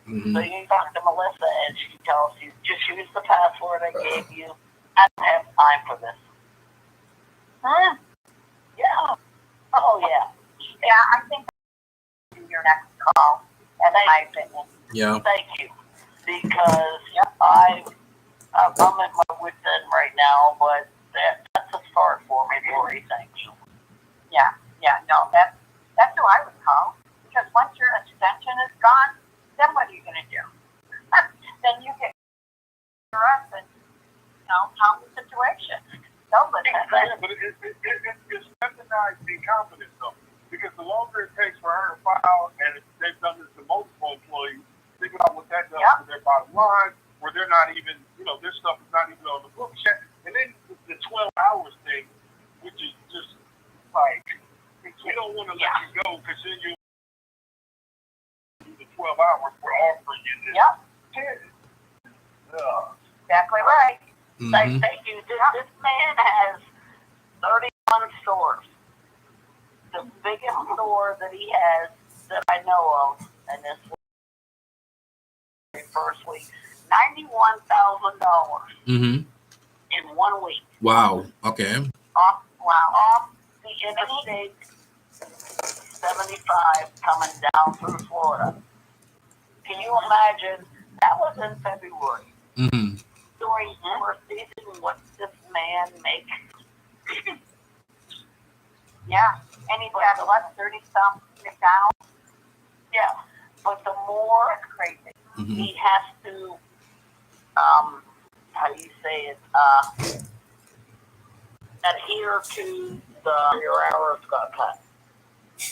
S3: So you talk to Melissa and she tells you, just use the password I gave you. I don't have time for this. Huh? Yeah. Oh, yeah.
S2: Yeah, I think your next call, in my opinion.
S1: Yeah.
S3: Thank you. Because I'm at my wit's end right now, but that's a start for me, Lori. Thank you.
S2: Yeah, no, that's who I would call. Because once your extension is gone, then what are you going to do? Then you get us and, calm the situation. Don't listen.
S4: But it's recognized incompetence, though. Because the longer it takes for her to file, and they've done this to multiple employees, think about what that does to their bottom line, where they're not even, their stuff is not even on the books yet. And then the 12 hours thing, which is just like, we don't want to let you go because then you do the 12 hours we're offering you this.
S2: Yep.
S3: Exactly right.
S1: Mm-hmm.
S3: Thank you. This man has 31 stores. The biggest store that he has that I know of, and this first week, $91,000
S1: Mm-hmm.
S3: in 1 week.
S1: Wow. Okay.
S3: Off the interstate 75 coming down through Florida. Can you imagine? That was in February.
S1: Mm-hmm.
S3: During summer season, what this man makes.
S2: Yeah, and he's got 30-some McDonald's.
S3: Yeah, but the more
S2: crazy.
S1: Mm-hmm.
S3: he has to, how do you say it, adhere to your hours got cut.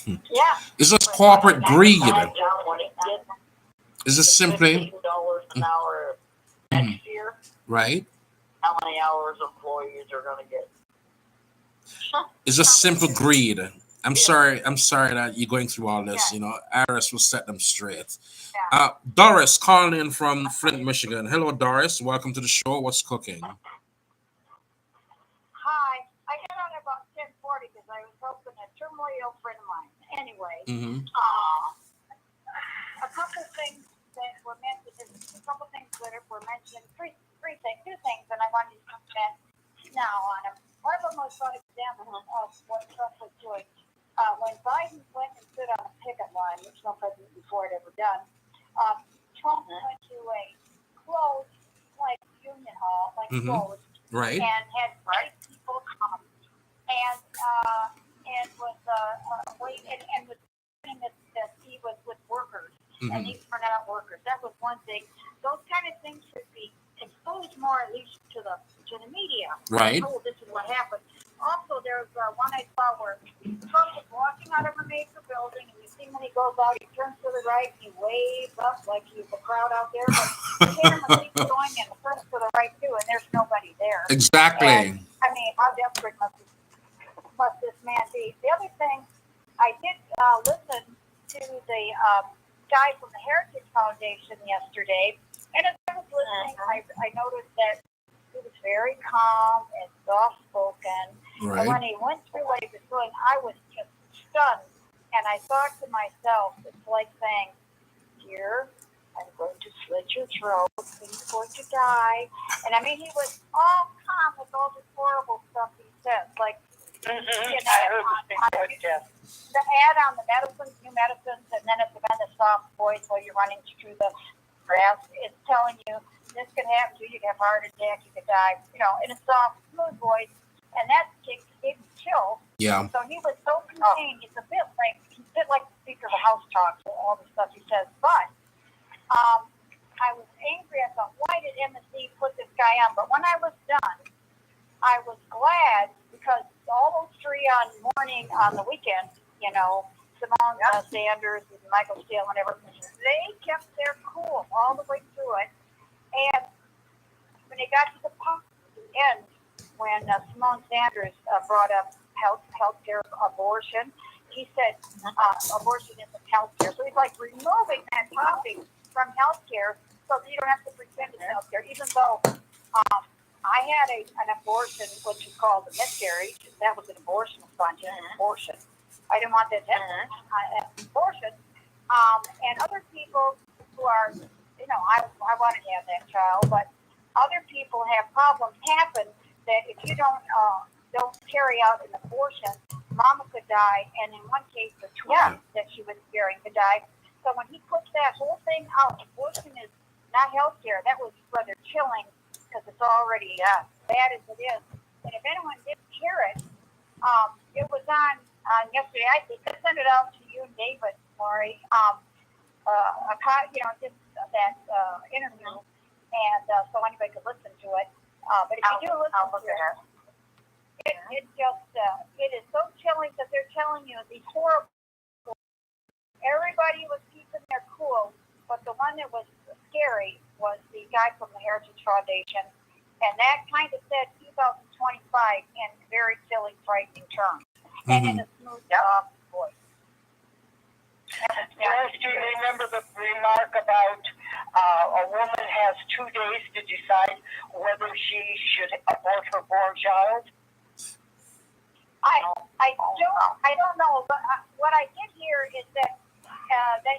S2: Yeah.
S1: It's just corporate greed.
S3: When it gets
S1: Is it simply
S3: $15 an hour next year,
S1: right?
S3: how many hours employees are going to get?
S1: It's just simple greed. I'm sorry that you're going through all this. IRS will set them straight. Doris calling in from Flint, Michigan. Hello, Doris. Welcome to the show. What's cooking?
S2: Hi. I got on about 10:40 because I was helping a turmoil friend of mine. Anyway, a couple things that were mentioned, two things, and I wanted to comment now on them. One of them was an example of what Trump was doing. When Biden went and stood on a picket line, which no president before had ever done, Trump went to a closed, union hall, closed,
S1: Right.
S2: and had white people come, and was and was saying that he was with workers, and these were not workers. That was one thing. Those kind of things should be exposed more, at least to the media.
S1: Right.
S2: Oh, this is what happened. Also, there's one I saw where Trump was walking out of a major building, and you see when he goes out, he turns to the right, he waves up like he's a crowd out there, but the camera keeps going and turns to the right too, and there's nobody there.
S1: Exactly.
S2: And, how desperate must this man be? The other thing, I did listen to the guy from the Heritage Foundation yesterday, and as I was listening, I noticed that he was very calm and soft-spoken.
S1: Right.
S2: And when he went through what he was doing, I was just stunned. And I thought to myself, it's like saying, here, I'm going to slit your throat. He's going to die. And he was all calm with all this horrible stuff he said. Like, the ad on the medicines, new medicines, and then at the end, a soft voice while you're running through the grass, it's telling you, this can happen to you. You can have a heart attack. You could die. In a soft, smooth voice, and that gave me chills.
S1: Yeah.
S2: So he was so contained. He's a bit like the Speaker of the House talks, all the stuff he says. But I was angry. I thought, why did MSC put this guy on? But when I was done, I was glad because all those three on the weekend, Simone Sanders and Michael Steele and everything, they kept their all the way through it. And when they got to the end, when Simone Sanders brought up healthcare abortion, he said abortion isn't healthcare. So he's like removing that topic from healthcare so that you don't have to pretend it's healthcare, even though I had an abortion, which is called a miscarriage. That was an abortion, spontaneous abortion. I didn't want that abortion. And other people who are, I wanted to have that child, but other people have problems happen that if you don't carry out an abortion, mama could die, and in one case, the twin that she was carrying could die. So when he puts that whole thing out, abortion is not health care. That was rather chilling because it's already bad as it is. And if anyone didn't hear it, it was on yesterday. I think I sent it out to you and David, Maury. Just that interview, and so anybody could listen to it. But if you do listen to it, it is so chilling that they're telling you these horrible. Everybody was keeping their cool, but the one that was scary was the guy from the Heritage Foundation, and that kind of said 2025 in very silly, frightening terms, and in a smooth voice.
S3: Yes, do you remember the remark about a woman has 2 days to decide whether she should abort her born child?
S2: I don't know, but what I did hear is that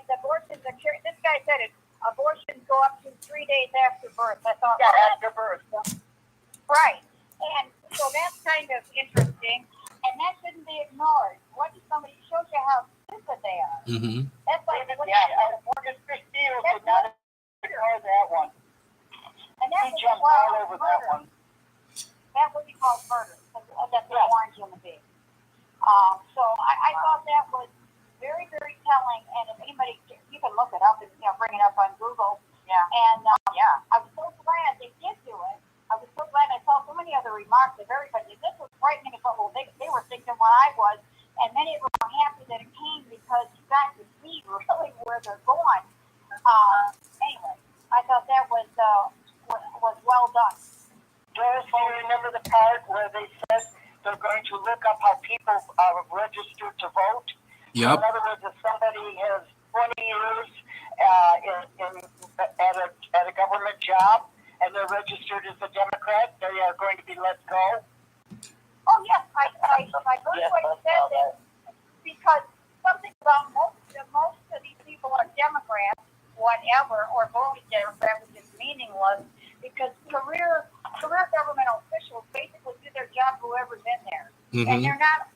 S2: abortions are cured. This guy said it. Abortions go up to 3 days after birth. I thought. Yeah, after birth. Right, and so that's kind of interesting, and that shouldn't be ignored. What if somebody shows you how stupid they are?
S1: Mm-hmm.
S2: That's like
S3: Morgan Christine did not ignore that one.
S2: And that's
S3: he jumped all over that one.
S2: That's what you call murder. That's a warned human being. So I thought that was very, very telling. And if anybody, you can look it up and bring it up on Google. Yeah. And I was so glad they did do it. I was so glad I saw so many other remarks of everybody. This was frightening. But they were thinking what I was, and many of them were happy that it came because you got to see really where they're going. Anyway, I thought that was well done.
S3: Doris, do you remember the part where they said they're going to look up how people are registered to vote?
S1: Yep.
S3: So in other words, if somebody has 20 years at a government job and they're registered as a Democrat, they are going to be let go.
S2: Oh yes, I heard what you said that because something about most of these people are Democrats, whatever, or voting Democrat, which is meaningless because career government officials basically do their job whoever's in there, and they're not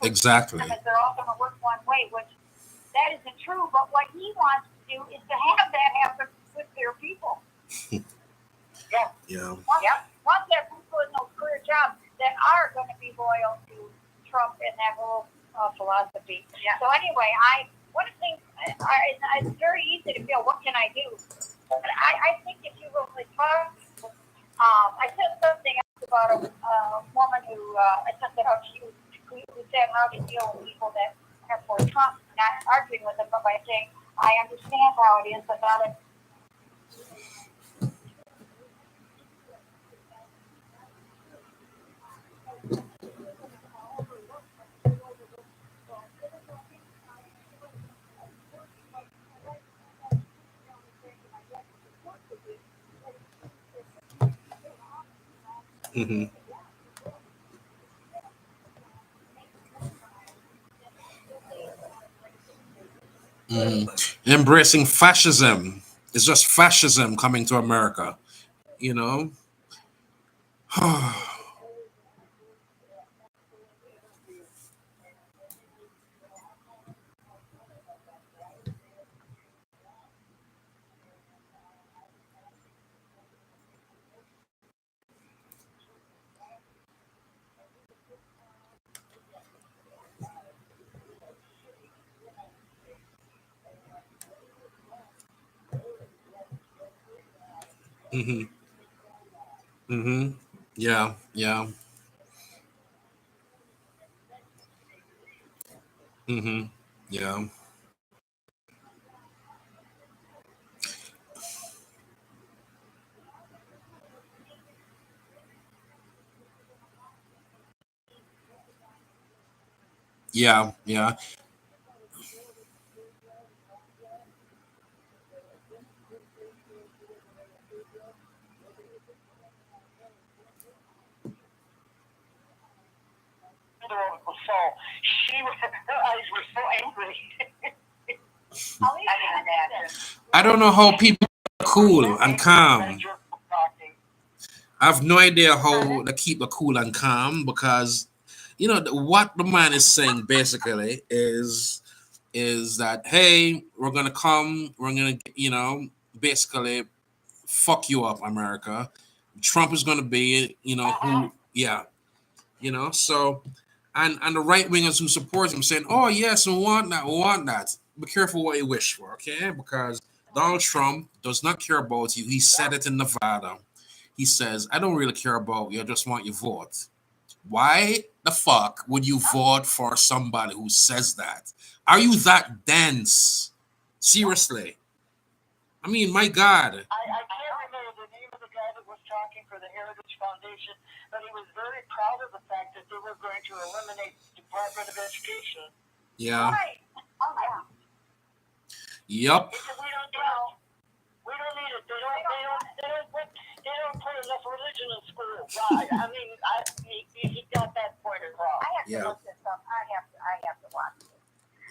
S1: exactly.
S2: They're all going to work one way, which that isn't true. But what he wants to do is to have that happen with their people.
S1: Yeah.
S2: Once there are people in those career jobs that are going to be loyal to Trump and that whole philosophy. Yeah. So anyway, one of the things, it's very easy to feel, what can I do? But I think if you really talk, I said something else about a woman who, I sent it out to you, who said how to deal with people that are for Trump, not arguing with them, but by saying, I understand how it is, but not it.
S1: Mm-hmm. Mm-hmm. Embracing fascism is just fascism coming to America, you know? Mm-hmm. Mm-hmm. Yeah. Yeah. Mm-hmm. Yeah. Yeah, yeah.
S3: So her eyes were so angry.
S2: I can imagine.
S1: I don't know how people are cool and calm. I have no idea how to keep a cool and calm because, what the man is saying basically is that, hey, we're gonna come, we're gonna, basically fuck you up, America. Trump is gonna be, who, yeah, so, and the right wingers who support him saying, oh yes, we want that. Be careful what you wish for, okay? Because Donald Trump does not care about you. He said it in Nevada. He says, I don't really care about you, I just want your vote. Why the fuck would you vote for somebody who says that? Are you that dense? Seriously. I mean, my God.
S3: I can't remember the name of the guy that was talking for the Heritage Foundation, but he was very proud of the fact that they were going to eliminate the Department of Education.
S1: Yeah.
S2: Right. Oh, yeah.
S1: Yup.
S3: He said, we don't need it. They don't put enough religion in school. He got that point across.
S2: I have to
S1: Yeah.
S2: look this up. I have to watch it.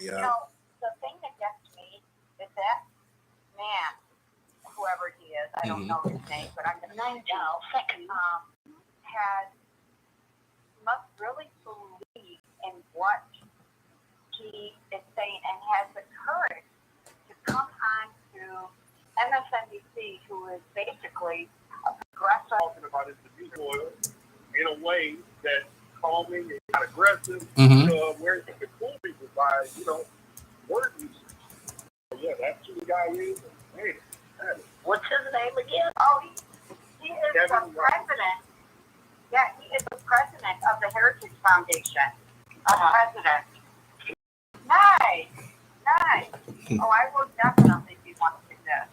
S2: You
S1: Yeah.
S2: know, the thing that gets me is that man, whoever he is, I don't know his name, but I'm going to find out. Must really believe in what he is saying and has the courage to come on to MSNBC, who is basically a progressive.
S4: Talking about is the use oil in a way that's calming and not aggressive, where you can fool people by, word usage. So, yeah, that's who the guy is. Man,
S3: What's his name again?
S2: Oh, he is the president. Yeah, he is the president of the Heritage Foundation. President. Nice. Oh, I will definitely be watching this.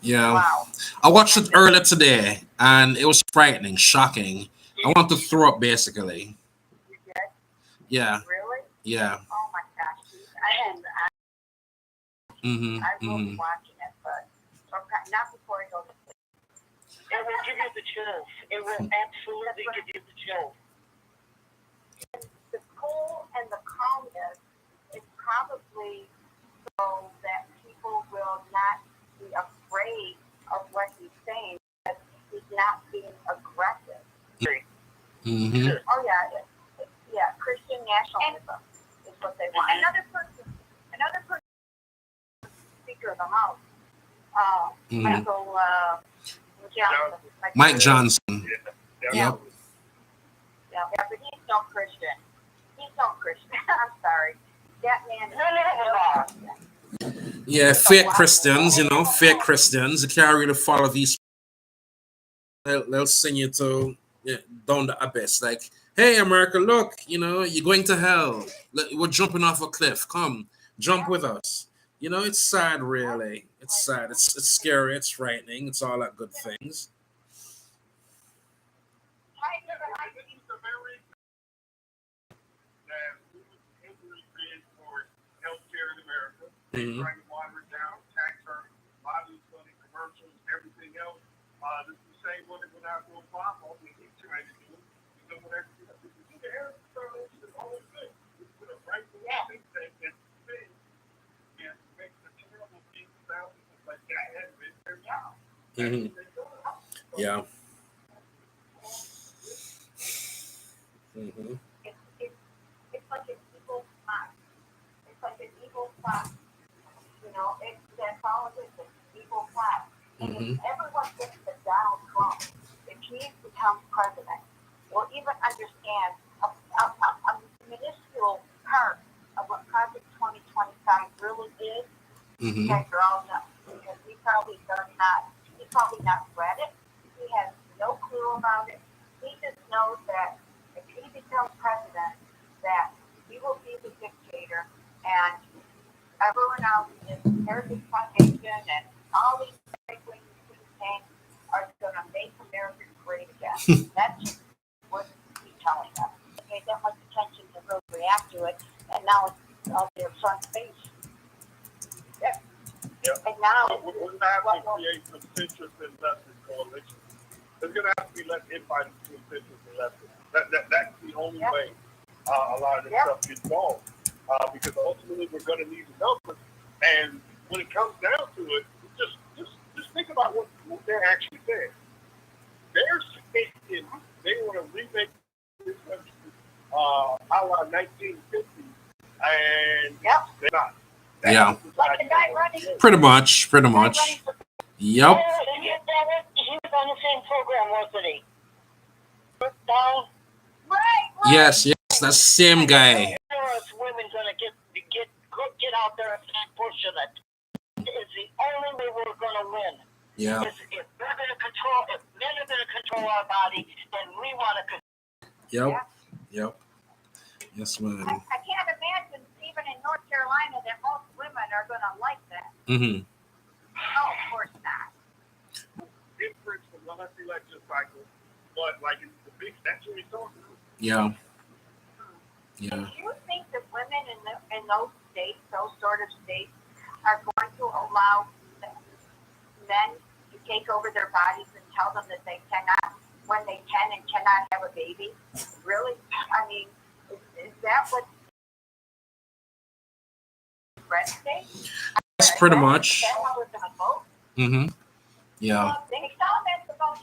S1: Yeah.
S2: Wow.
S1: I watched it earlier today and it was frightening, shocking. I want to throw up basically.
S2: You did?
S1: Yeah.
S2: Really?
S1: Yeah.
S2: Oh my gosh. I will be watching it, but not before I go to sleep.
S3: It will give you the chills. It will absolutely give you the chills.
S2: The cool and the calmness is probably so that people will not be afraid of what he's saying because he's not being aggressive. Oh yeah, Christian nationalism is what they want. Another person, Speaker of the House,
S1: Mike Johnson.
S2: Yeah, but he's no Christian. I'm sorry. That man is
S1: Yeah, fake Christians, fake Christians. You can't really follow these. They'll send you to down the abyss. Like, hey, America, look, you're going to hell. We're jumping off a cliff. Come, jump with us. It's sad, really. It's sad. It's scary. It's frightening. It's all that good things.
S4: Trying to water it down, tax her, lobby money, commercials, everything else. This is the same one that went out to Obama. We keep trying to do. Whatever. This is the Harris Foundation, the whole thing. We put a right to think tank that's big and make the terrible things sound like that has been their job.
S1: Yeah.
S2: It's like an evil spot. It's like an evil spot. That's all it is. It's an evil plot. And if everyone thinks that Donald Trump, if he becomes president, will even understand a minuscule part of what Project 2025 really is, you guys are all nuts. Because he probably not read it. He has no clue about it. He just knows that if he becomes president, that he will be the dictator and everyone else in the Heritage Foundation and all these right-wing think tanks are going to make America great again. That's just what he's telling us. Pay that much attention to real reality. react to it, and now it's on their front face.
S4: Yep.
S2: And now
S4: we're going to have to create some citrus investor coalition. There's going to have to be less infighting between citrus and investors. That's the only way a lot of this stuff gets solved. Because ultimately we're going to need the numbers. And when it comes down to it, just think about what they're actually saying. They're saying they want to remake this country a la 1950, and they're not.
S1: Yeah.
S2: Like the guy running.
S1: Pretty much. Yep.
S3: He was on the same program, wasn't he? Down.
S2: Right.
S1: Yes, that's the same guy.
S3: Women gonna get out there and start pushing it. It's the only way we're gonna win.
S1: Yeah.
S3: If men are gonna control our body, then we want to.
S1: Yep. Yes, man.
S2: I can't imagine even in North Carolina that most women are going to like that.
S1: Mm-hmm.
S2: No, of course not.
S4: Different from the last election cycle, but like it's the big statue resources.
S1: Yeah.
S2: Do you think that women in those states, those sort of states, are going to allow men to take over their bodies and tell them that they cannot, when they can and cannot have a baby? Really? I mean, is that what red states?
S1: That's pretty much.
S2: Is that how we're going to vote?
S1: Mm-hmm. Yeah.
S2: They comments about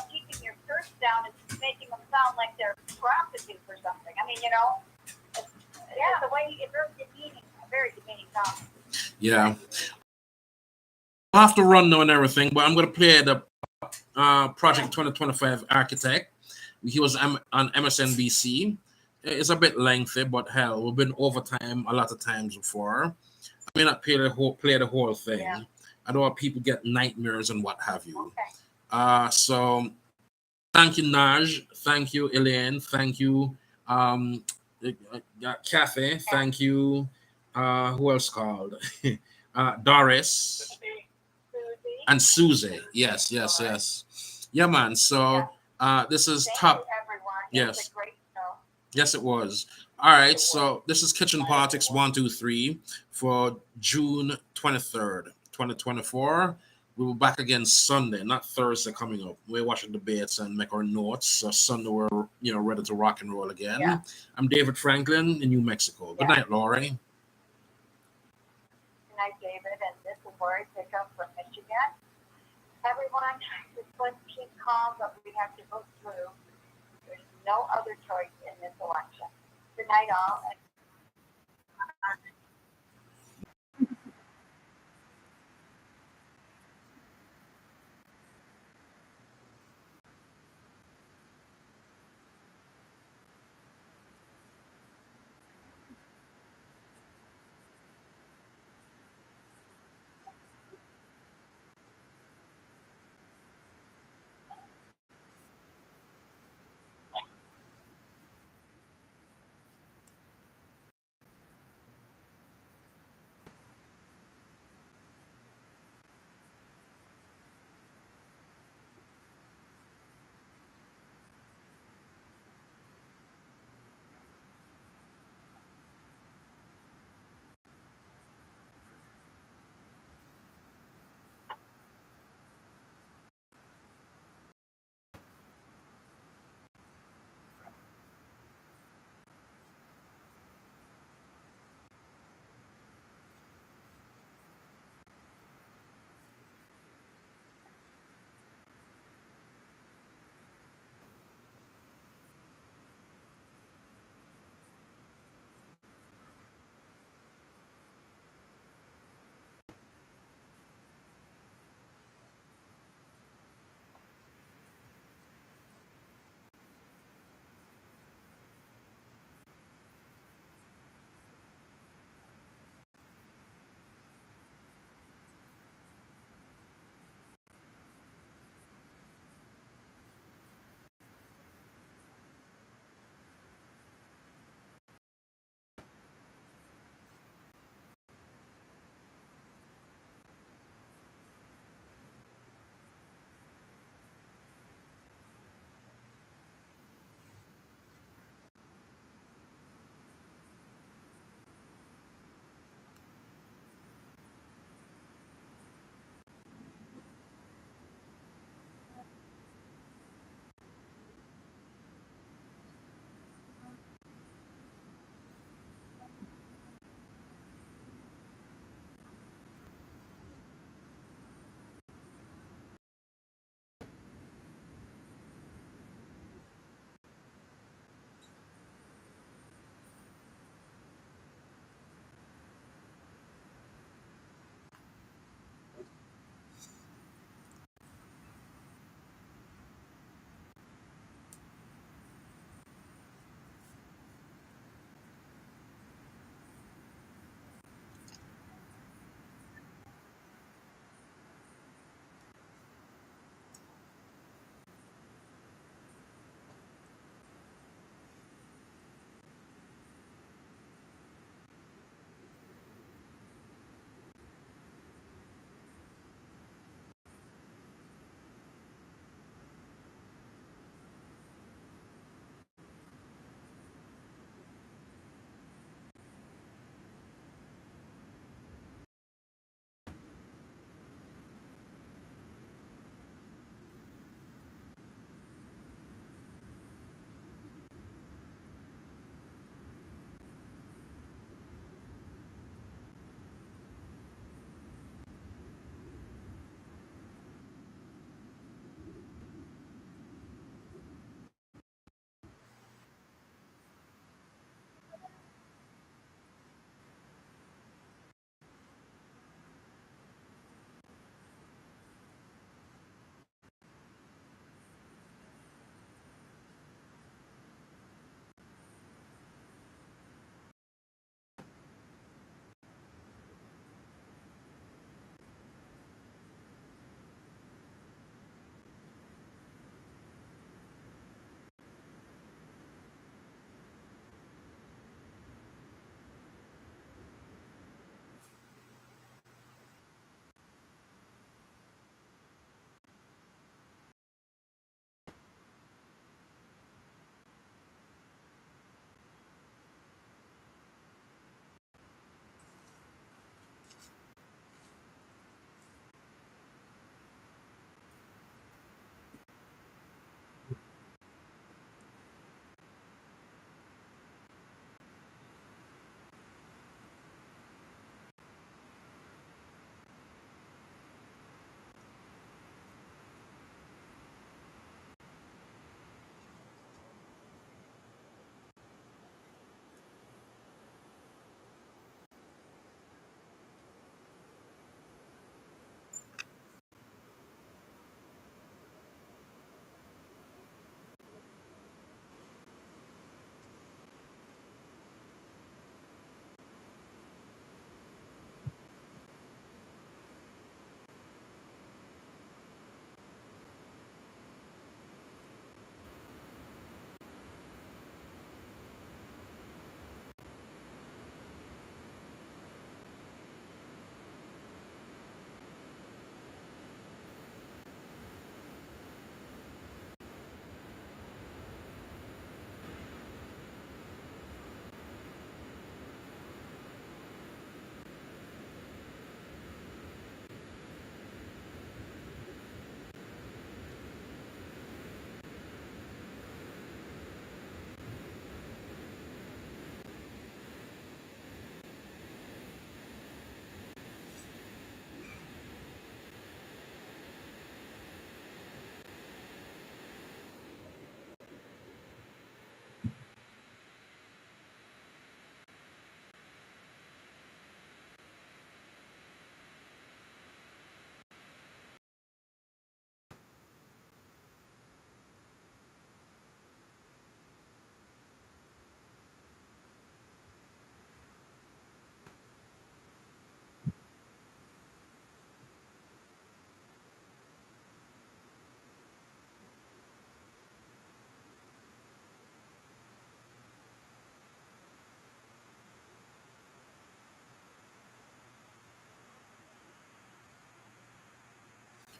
S2: keeping your skirts down and making them sound like they're prostitutes or something. I mean, the way it's very demeaning comment.
S1: Yeah. I have to run now and everything, but I'm going to play the Project 2025 Architect. He was on MSNBC. It's a bit lengthy, but hell, we've been overtime a lot of times before. I may not play the whole thing.
S2: Yeah.
S1: I know people get nightmares and what have you.
S2: Okay.
S1: So thank you, Naj. Thank you, Elaine. Thank you, Kathy. Thank you. Who else called? Doris and Susie. Yes. Yeah, man. So this is
S2: Thank
S1: top.
S2: you, everyone.
S1: Yes.
S2: It was a great show.
S1: Yes, it was. All right. So this is Kitchen Politics 123 for June 23rd, 2024. We will back again Sunday, not Thursday coming up. We're watching debates and make our notes. So Sunday we're ready to rock and roll again.
S2: Yeah.
S1: I'm David Franklin in New Mexico. Good night, Laurie.
S2: Good night, David. And this is Lori Pickup from Michigan. Everyone, let's keep calm, but we have to go through. There's no other choice in this election. Good night, all.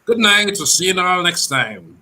S1: Good night. We'll see you all next time.